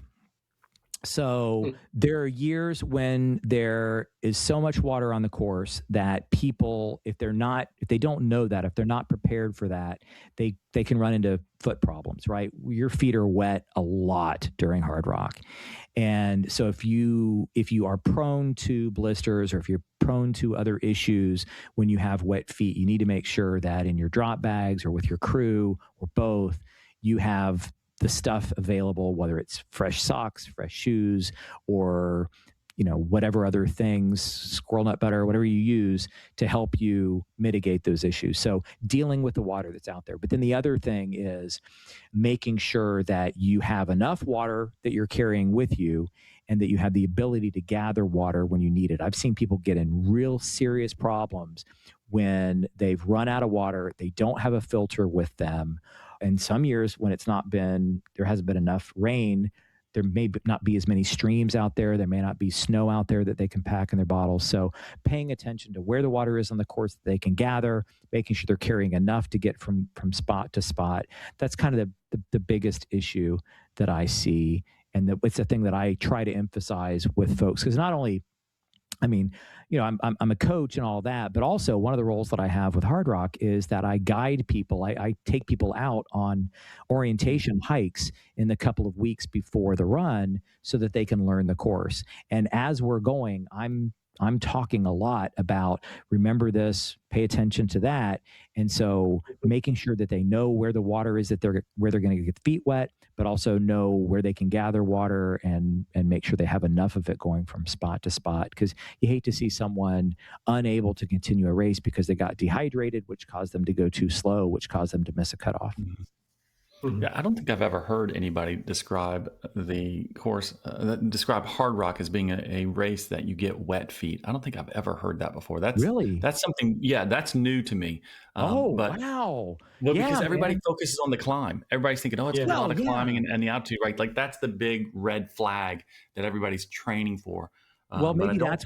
So there are years when there is so much water on the course that people, if they don't know that, if they're not prepared for that, they can run into foot problems, right? Your feet are wet a lot during Hardrock. And so if you are prone to blisters, or if you're prone to other issues when you have wet feet, you need to make sure that in your drop bags or with your crew or both, you have the stuff available, whether it's fresh socks, fresh shoes, or whatever other things, squirrel nut butter, whatever you use to help you mitigate those issues. So dealing with the water that's out there. But then the other thing is making sure that you have enough water that you're carrying with you, and that you have the ability to gather water when you need it. I've seen people get in real serious problems when they've run out of water, they don't have a filter with them. And some years when there hasn't been enough rain, there may not be as many streams out there. There may not be snow out there that they can pack in their bottles. So paying attention to where the water is on the course that they can gather, making sure they're carrying enough to get from spot to spot. That's kind of the biggest issue that I see. And it's a thing that I try to emphasize with folks, because not only, I'm a coach and all that, but also one of the roles that I have with Hardrock is that I guide people. I take people out on orientation hikes in the couple of weeks before the run so that they can learn the course. And as we're going, I'm talking a lot about, remember this, pay attention to that. And so making sure that they know where the water is, where they're going to get feet wet, but also know where they can gather water and make sure they have enough of it going from spot to spot. Because you hate to see someone unable to continue a race because they got dehydrated, which caused them to go too slow, which caused them to miss a cutoff. Mm-hmm. Yeah, I don't think I've ever heard anybody describe the course, describe Hardrock as being a race that you get wet feet. I don't think I've ever heard that before. That's something, that's new to me. Wow. Well, because everybody focuses on the climb. Everybody's thinking, it's a lot of climbing and the altitude, right? Like that's the big red flag that everybody's training for. Well, maybe that's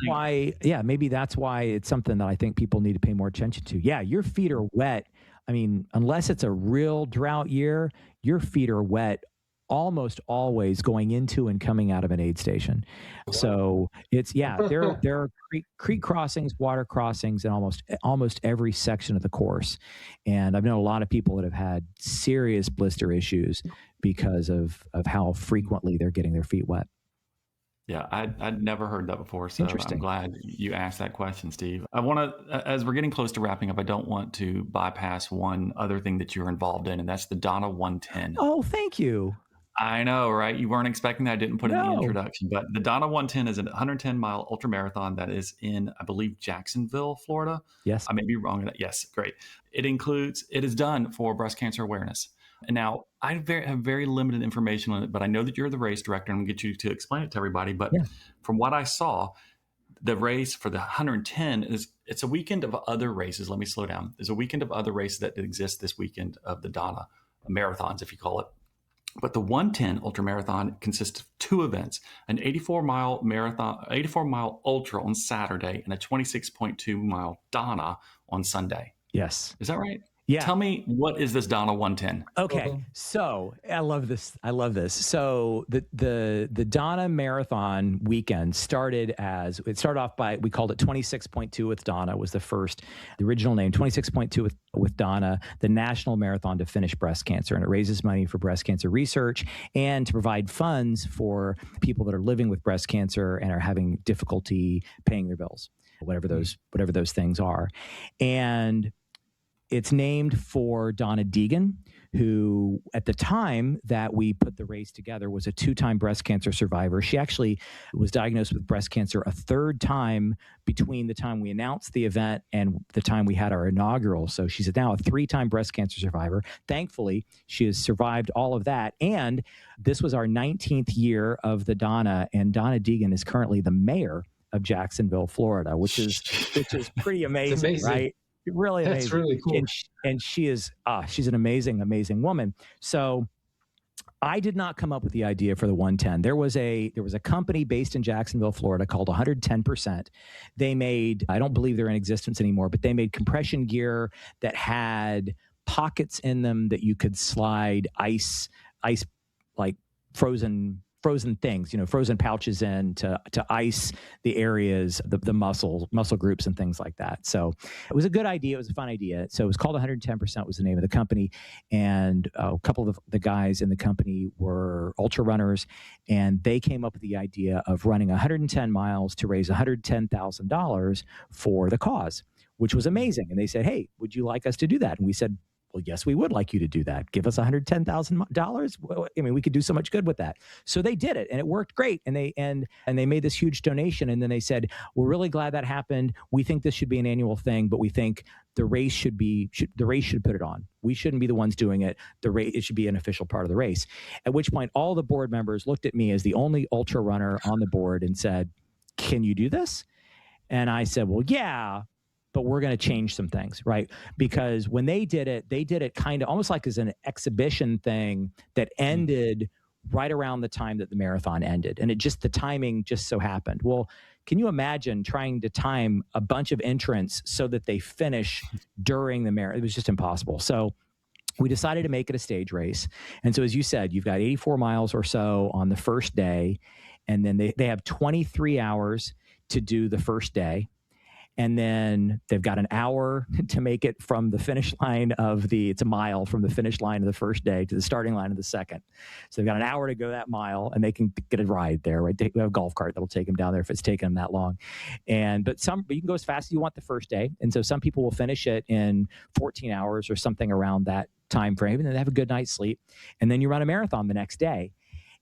why it's something that I think people need to pay more attention to. Yeah, your feet are wet. I mean, unless it's a real drought year, your feet are wet almost always going into and coming out of an aid station. So there are creek crossings, water crossings, in almost every section of the course. And I've known a lot of people that have had serious blister issues because of how frequently they're getting their feet wet. Yeah, I'd never heard that before, so I'm glad you asked that question, Steve. I want to, as we're getting close to wrapping up, I don't want to bypass one other thing that you're involved in, and that's the Donna 110. Oh, thank you. I know, right? You weren't expecting that. I didn't put it in the introduction, but the Donna 110 is a 110-mile ultramarathon that is in, I believe, Jacksonville, Florida. Yes. I may be wrong on that. Yes, great. It is done for breast cancer awareness. And now I have very limited information on it, but I know that you're the race director, and I'm going to get you to explain it to everybody. But from what I saw, the race for the 110 it's a weekend of other races. Let me slow down. There's a weekend of other races that exist this weekend of the Donna marathons, if you call it. But the 110 ultramarathon consists of two events: an 84-mile ultra on Saturday, and a 26.2 mile Donna on Sunday. Yes. Is that right? Yeah. All me, what is this Donna 110? Okay. So I love this. So the Donna marathon weekend started off by, we called it 26.2 with Donna was the original name, 26.2 with Donna, the national marathon to finish breast cancer. And it raises money for breast cancer research and to provide funds for people that are living with breast cancer and are having difficulty paying their bills, whatever those things are. And it's named for Donna Deegan, who at the time that we put the race together was a 2-time breast cancer survivor. She actually was diagnosed with breast cancer a 3rd time between the time we announced the event and the time we had our inaugural. So she's now a 3-time breast cancer survivor. Thankfully, she has survived all of that. And this was our 19th year of the Donna, and Donna Deegan is currently the mayor of Jacksonville, Florida, which is pretty amazing, right? Really amazing. That's really cool. And she is, she's an amazing, amazing woman. So I did not come up with the idea for the 110. There was a company based in Jacksonville, Florida called 110%. They made, I don't believe they're in existence anymore, but they made compression gear that had pockets in them that you could slide ice like frozen frozen things, frozen pouches in to ice the areas, the muscle groups and things like that. So it was a good idea. It was a fun idea. So it was called 110% was the name of the company. And a couple of the guys in the company were ultra runners, and they came up with the idea of running 110 miles to raise $110,000 for the cause, which was amazing. And they said, "Hey, would you like us to do that?" And we said, "Well, yes, we would like you to do that. Give us $110,000. Well, I mean, we could do so much good with that." So they did it, and it worked great. And they made this huge donation. And then they said, "We're really glad that happened. We think this should be an annual thing, but we think the race should put it on. We shouldn't be the ones doing it. It should be an official part of the race." At which point, all the board members looked at me as the only ultra runner on the board and said, "Can you do this?" And I said, "Well, yeah, but we're going to change some things," right? Because when they did it kind of almost like as an exhibition thing that ended right around the time that the marathon ended. And the timing just so happened. Well, can you imagine trying to time a bunch of entrants so that they finish during the marathon? It was just impossible. So we decided to make it a stage race. And so, as you said, you've got 84 miles or so on the first day. And then they have 23 hours to do the first day. And then they've got an hour to make it from the finish line it's a mile from the finish line of the first day to the starting line of the second. So they've got an hour to go that mile, and they can get a ride there, right? They have a golf cart that'll take them down there if it's taking them that long. But you can go as fast as you want the first day. And so some people will finish it in 14 hours or something around that time frame, and then they have a good night's sleep. And then you run a marathon the next day.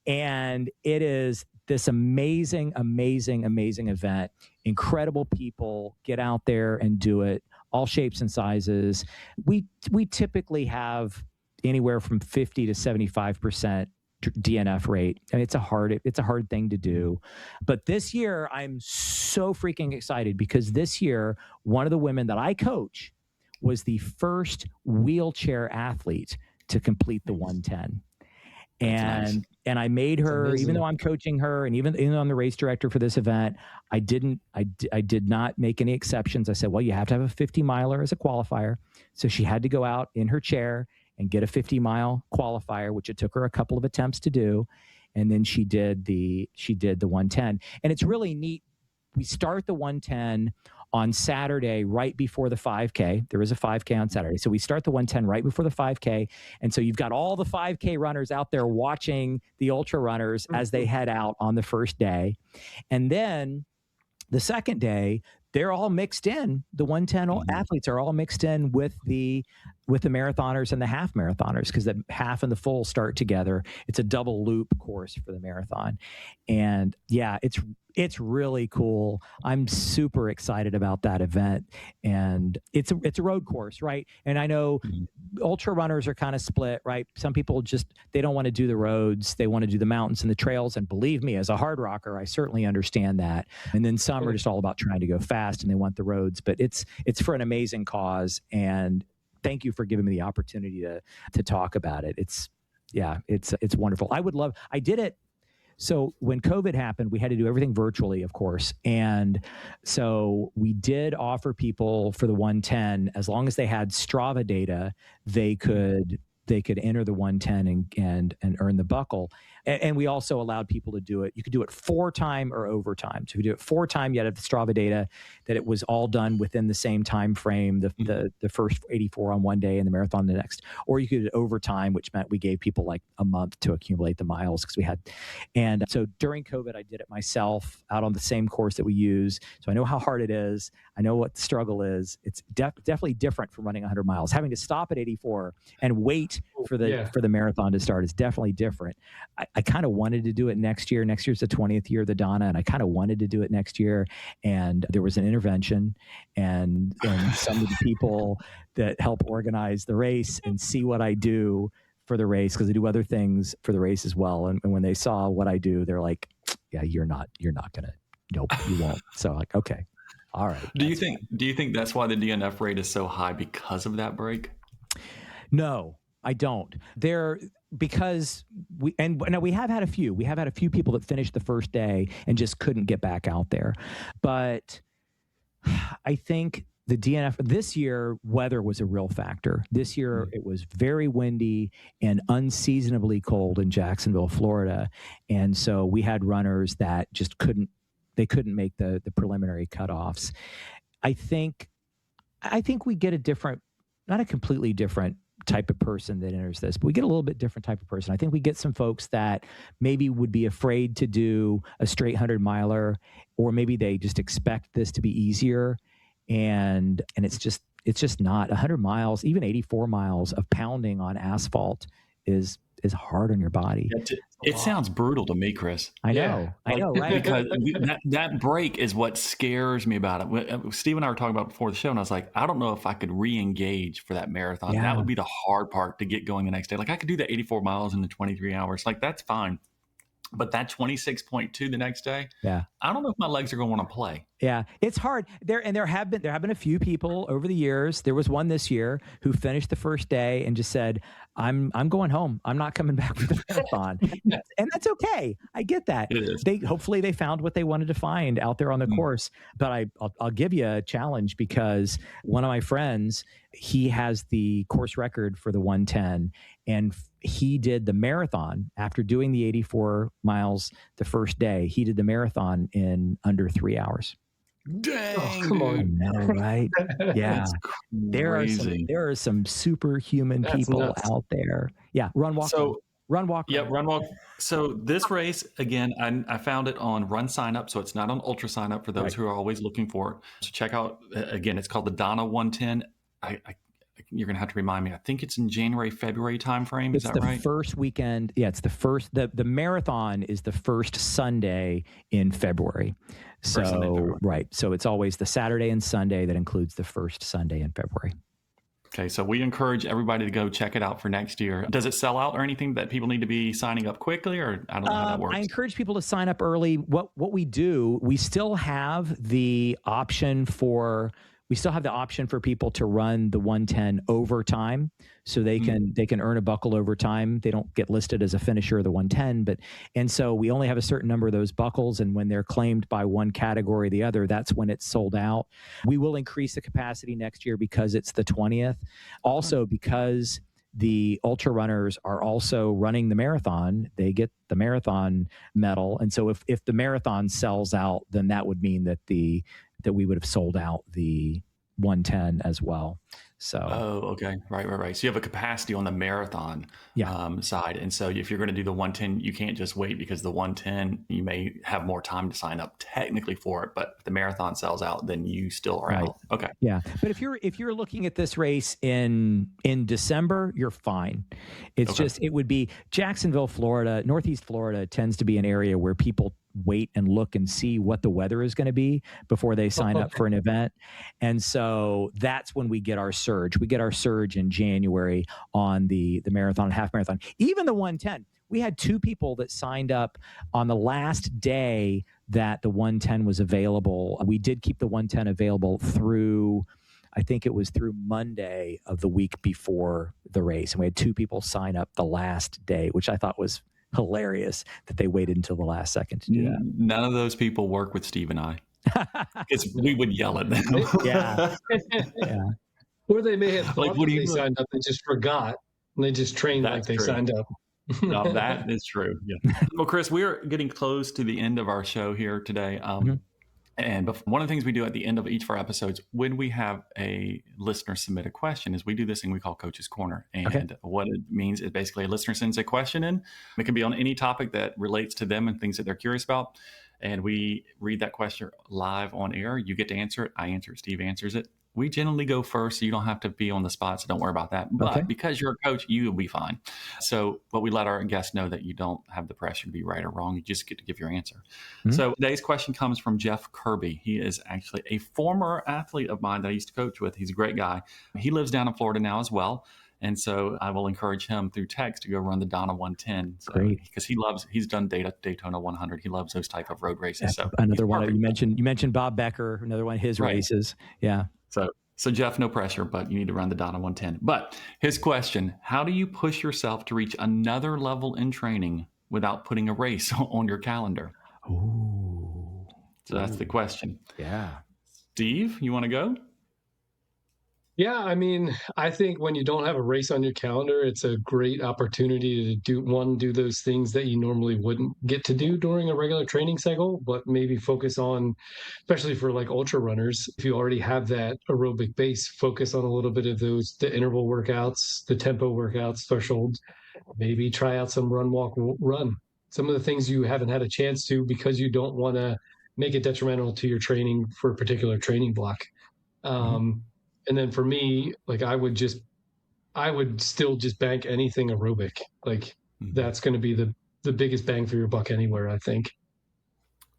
And it is this amazing, amazing, amazing event. Incredible people get out there and do it, all shapes and sizes. We typically have anywhere from 50 to 75% DNF rate. I mean, it's a hard thing to do. But this year, I'm so freaking excited because this year, one of the women that I coach was the first wheelchair athlete to complete the 110. And I made her, even though I'm coaching her, and even though I'm the race director for this event, I did not make any exceptions. I said, well, you have to have a 50 miler as a qualifier. So she had to go out in her chair and get a 50-mile qualifier, which it took her a couple of attempts to do. And then she did the 110. And it's really neat. We start the 110 on Saturday, right before the 5K. There is a 5K on Saturday. So we start the 110 right before the 5K. And so you've got all the 5K runners out there watching the ultra runners as they head out on the first day. And then the second day, they're all mixed in. The 110 athletes are all mixed in with the marathoners and the half marathoners, because the half and the full start together. It's a double loop course for the marathon. And yeah, it's really cool. I'm super excited about that event. And it's a road course, right? And I know ultra runners are kind of split, right? Some people they don't want to do the roads. They want to do the mountains and the trails. And believe me, as a hard rocker, I certainly understand that. And then some are just all about trying to go fast and they want the roads, but it's for an amazing cause. And thank you for giving me the opportunity to talk about it. It's wonderful. I did it. So when COVID happened, we had to do everything virtually, of course. And so we did offer people for the 110, as long as they had Strava data, they could enter the 110 and earn the buckle. And we also allowed people to do it. You could do it 4-time or overtime. So if you do it 4-time, you had the Strava data that it was all done within the same time frame, the first 84 on one day and the marathon the next. Or you could do it overtime, which meant we gave people like a month to accumulate the miles because we had. And so during COVID, I did it myself out on the same course that we use. So I know how hard it is. I know what the struggle is. It's definitely different from running 100 miles. Having to stop at 84 and wait for the marathon to start is definitely different. I kind of wanted to do it next year. Next year's the 20th year of the Donna, and I kind of wanted to do it next year. And there was an intervention, and some of the people that help organize the race and see what I do for the race, because I do other things for the race as well. And when they saw what I do, they're like, "Yeah, you're not gonna. Nope, you won't." So like, okay, all right. Do you think that's why the DNF rate is so high, because of that break? No, I don't. Because we have had a few people that finished the first day and just couldn't get back out there. But I think the DNF this year, weather was a real factor. This year, it was very windy and unseasonably cold in Jacksonville, Florida. And so we had runners that just couldn't make the preliminary cutoffs. I think we get a different, not a completely different type of person that enters this, but we get a little bit different type of person. I think we get some folks that maybe would be afraid to do a straight 100-miler, or maybe they just expect this to be easier. And it's just not 100 miles, even 84 miles of pounding on asphalt is hard on your body. It sounds brutal to me, Chris. I know, right? Because that break is what scares me about it. Steve and I were talking about before the show, and I was like, I don't know if I could re-engage for that marathon. Yeah. That would be the hard part to get going the next day. Like I could do the 84 miles in the 23 hours. Like that's fine. But that 26.2 the next day, yeah, I don't know if my legs are going to want to play. Yeah, it's hard. There have been a few people over the years. There was one this year who finished the first day and just said, "I'm going home. I'm not coming back for the marathon," and that's okay. I get that. It is. Hopefully they found what they wanted to find out there on the course. But I'll give you a challenge, because one of my friends, he has the course record for the 110, and he did the marathon after doing the 84 miles the first day. He did the marathon in under 3 hours. Dang, come on. I know, right? Yeah. There are some superhuman people nuts. out there. Yeah. Run, walk. Run, walk. Yeah, run, walk. So this race, again, I found it on Run Sign Up. So it's not on Ultra Sign Up for those who are always looking for it. So check out, again, it's called the Donna 110. You're going to have to remind me. I think it's in January, February timeframe. Is that right? It's the first weekend. Yeah, it's the first. The marathon is the first Sunday in February. So, right. So it's always the Saturday and Sunday that includes the first Sunday in February. Okay, so we encourage everybody to go check it out for next year. Does it sell out or anything that people need to be signing up quickly, or I don't know how that works? I encourage people to sign up early. What we do, we still have the option for people to run the 110 overtime, so they can earn a buckle over time. They don't get listed as a finisher of the 110, and so we only have a certain number of those buckles, and when they're claimed by one category or the other, that's when it's sold out. We will increase the capacity next year because it's the 20th. Also, because the ultra runners are also running the marathon, they get the marathon medal. And so if the marathon sells out, then that would mean that we would have sold out the 110 as well. So, okay. Right. So you have a capacity on the marathon side. And so if you're going to do the 110, you can't just wait, because the 110, you may have more time to sign up technically for it. But if the marathon sells out, then you still are out. Okay. Yeah. But if you're looking at this race in December, you're fine. It's just, it would be Jacksonville, Florida. Northeast Florida tends to be an area where people wait and look and see what the weather is going to be before they sign up for an event. And so that's when we get our surge. We get our surge in January on the marathon and half marathon. Even the 110. We had 2 people that signed up on the last day that the 110 was available. We did keep the 110 available through, I think it was through Monday of the week before the race. And we had 2 people sign up the last day, which I thought was hilarious that they waited until the last second to do that. None of those people work with Steve and I, because we would yell at them. Yeah. Or they may have thought what do they signed up, they just forgot, and they just trained like they signed up. No, that is true. Yeah. Well, Chris, we are getting close to the end of our show here today. And one of the things we do at the end of each of our episodes, when we have a listener submit a question, is we do this thing we call Coach's Corner. And what it means is basically a listener sends a question in. It can be on any topic that relates to them and things that they're curious about. And we read that question live on air. You get to answer it. I answer it. Steve answers it. We generally go first, so you don't have to be on the spot, so don't worry about that. But because you're a coach, you'll be fine. But we let our guests know that you don't have the pressure to be right or wrong. You just get to give your answer. So today's question comes from Jeff Kirby. He is actually a former athlete of mine that I used to coach with. He's a great guy. He lives down in Florida now as well. And so I will encourage him through text to go run the Donna 110. So, because he's done Daytona 100. He loves those type of road races. So another one, you mentioned Bob Becker, another one of his races. Yeah. So Jeff, no pressure, but you need to run the Donna 110. But his question, how do you push yourself to reach another level in training without putting a race on your calendar? Ooh. So that's the question. Yeah. Steve, you want to go? Yeah, I mean, I think when you don't have a race on your calendar, it's a great opportunity to do those things that you normally wouldn't get to do during a regular training cycle, but maybe focus on, especially for like ultra runners, if you already have that aerobic base, focus on a little bit of the interval workouts, the tempo workouts, thresholds, maybe try out some run, walk, run. Some of the things you haven't had a chance to because you don't want to make it detrimental to your training for a particular training block. Um, and then for me, like I would still just bank anything aerobic. Like that's going to be the biggest bang for your buck anywhere, I think.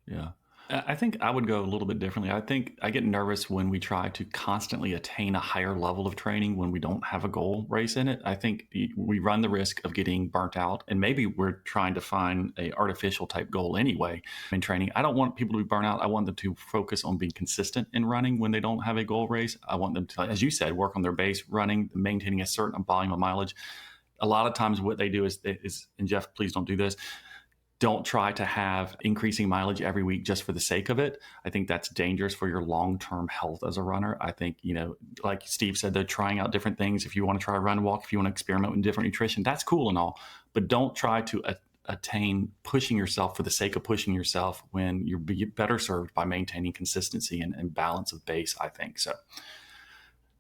Yeah. I think I would go a little bit differently. I think I get nervous when we try to constantly attain a higher level of training when we don't have a goal race in it. I think we run the risk of getting burnt out, and maybe we're trying to find a artificial type goal anyway in training. I don't want people to be burnt out. I want them to focus on being consistent in running when they don't have a goal race. I want them to, as you said, work on their base running, maintaining a certain volume of mileage. A lot of times what they do is, and Jeff, please don't do this, don't try to have increasing mileage every week just for the sake of it. I think that's dangerous for your long-term health as a runner. I think, like Steve said, they're trying out different things. If you want to try run, walk, if you want to experiment with different nutrition, that's cool and all, but don't try to attain pushing yourself for the sake of pushing yourself when you're better served by maintaining consistency and balance of base, I think. So,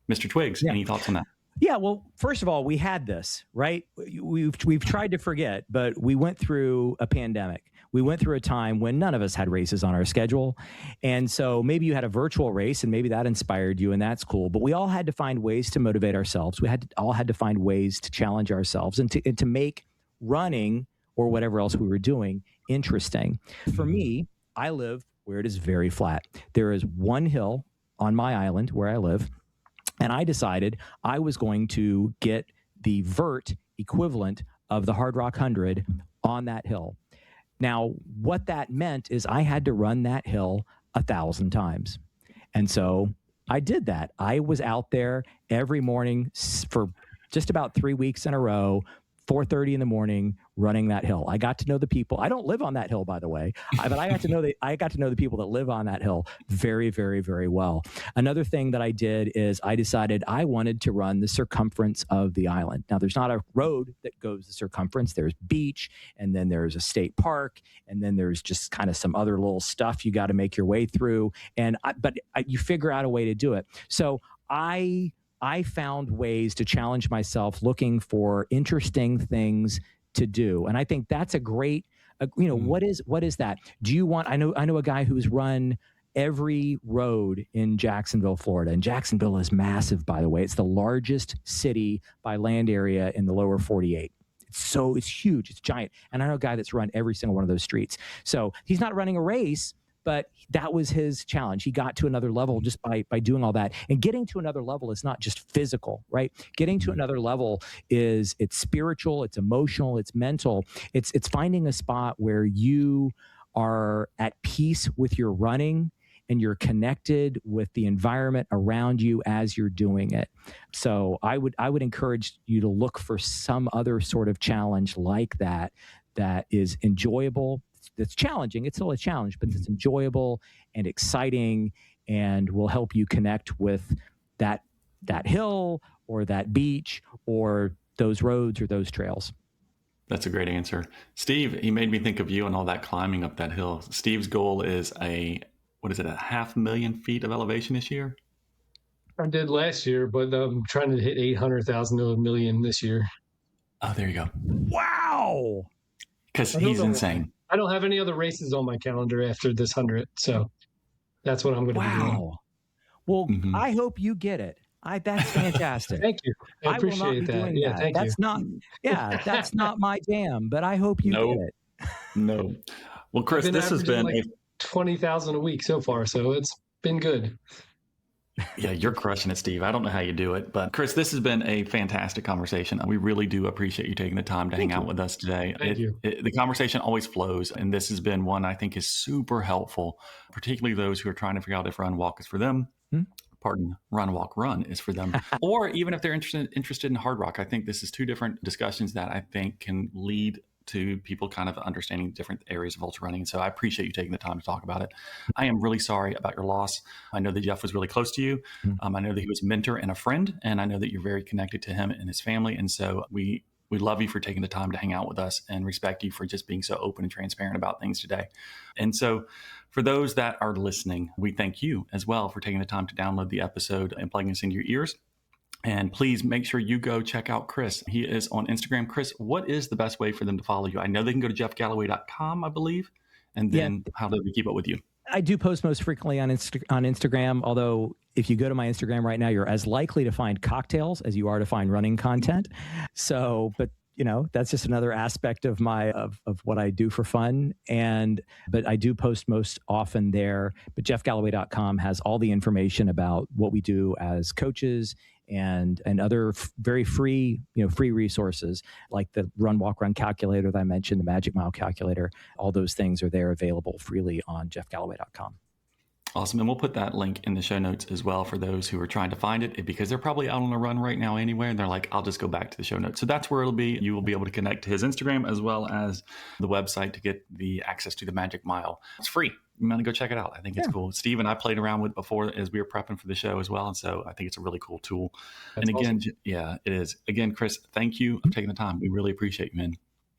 Mr. Twiggs, any thoughts on that? Yeah, well, first of all, we had this, right? We've tried to forget, but we went through a pandemic. We went through a time when none of us had races on our schedule. And so maybe you had a virtual race and maybe that inspired you, and that's cool. But we all had to find ways to motivate ourselves. All had to find ways to challenge ourselves and to make running or whatever else we were doing interesting. For me, I live where it is very flat. There is one hill on my island where I live, and I decided I was going to get the vert equivalent of the Hardrock 100 on that hill. Now, what that meant is I had to run that hill 1,000 times. And so I did that. I was out there every morning for just about 3 weeks in a row, 4:30 in the morning, running that hill. I got to know the people. I don't live on that hill, by the way, but I got to know the people that live on that hill very, very, very well. Another thing that I did is I decided I wanted to run the circumference of the island. Now, there's not a road that goes the circumference. There's beach, and then there's a state park, and then there's just kind of some other little stuff you got to make your way through. But you figure out a way to do it. So I found ways to challenge myself looking for interesting things to do. And I think that's a great, what is that? Do you want, I know a guy who's run every road in Jacksonville, Florida. And Jacksonville is massive, by the way. It's the largest city by land area in the lower 48. It's huge. It's giant. And I know a guy that's run every single one of those streets. So he's not running a race, but that was his challenge. He got to another level just by doing all that. And getting to another level is not just physical, right? Getting to another level it's spiritual, it's emotional, it's mental. It's finding a spot where you are at peace with your running and you're connected with the environment around you as you're doing it. So I would encourage you to look for some other sort of challenge like that is enjoyable. That's challenging. It's still a challenge, but it's enjoyable and exciting and will help you connect with that hill or that beach or those roads or those trails. That's a great answer. Steve, he made me think of you and all that climbing up that hill. Steve's goal is a 500,000 feet of elevation this year? I did last year, but I'm trying to hit 800,000 to 1 million this year. Oh, there you go. Wow. Because he's insane. I don't have any other races on my calendar after this 100, so that's what I'm going to be doing. Well, I hope you get it. That's fantastic. Thank you. I appreciate that. Yeah, thank you. That's not my jam, but I hope you get it. No. Well, Chris, this has been like 20,000 a week so far, so it's been good. Yeah, you're crushing it, Steve. I don't know how you do it, but Chris, this has been a fantastic conversation. We really do appreciate you taking the time to hang out with us today. Thank you. The conversation always flows, and this has been one I think is super helpful, particularly those who are trying to figure out if run walk is for them. Run walk run is for them, or even if they're interested in Hardrock. I think this is two different discussions that I think can lead to people kind of understanding different areas of ultra running. So I appreciate you taking the time to talk about it. I am really sorry about your loss. I know that Jeff was really close to you. I know that he was a mentor and a friend, and I know that you're very connected to him and his family. And so we love you for taking the time to hang out with us, and respect you for just being so open and transparent about things today. And so for those that are listening, we thank you as well for taking the time to download the episode and plugging us into your ears. And please make sure you go check out Chris. He is on Instagram. Chris, what is the best way for them to follow you? I know they can go to jeffgalloway.com, I believe. And then how do they keep up with you? I do post most frequently on Instagram, although if you go to my Instagram right now, you're as likely to find cocktails as you are to find running content. So, but that's just another aspect of of what I do for fun. But I do post most often there. But jeffgalloway.com has all the information about what we do as coaches and other very free resources like the run, walk, run calculator that I mentioned, the Magic Mile calculator. All those things are there available freely on jeffgalloway.com. Awesome. And we'll put that link in the show notes as well for those who are trying to find it, because they're probably out on a run right now anyway. And they're like, I'll just go back to the show notes. So that's where it'll be. You will be able to connect to his Instagram as well as the website to get the access to the Magic Mile. It's free. You might go check it out. I think it's cool. Steve and I played around with it before as we were prepping for the show as well. And so I think it's a really cool tool. That's and again, awesome. Yeah, it is. Again, Chris, thank you for taking the time. We really appreciate you, man.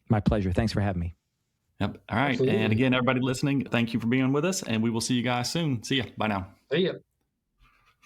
My pleasure. Thanks for having me. Yep. All right. Absolutely. And again, everybody listening, thank you for being with us, and we will see you guys soon. See ya. Bye now. See ya.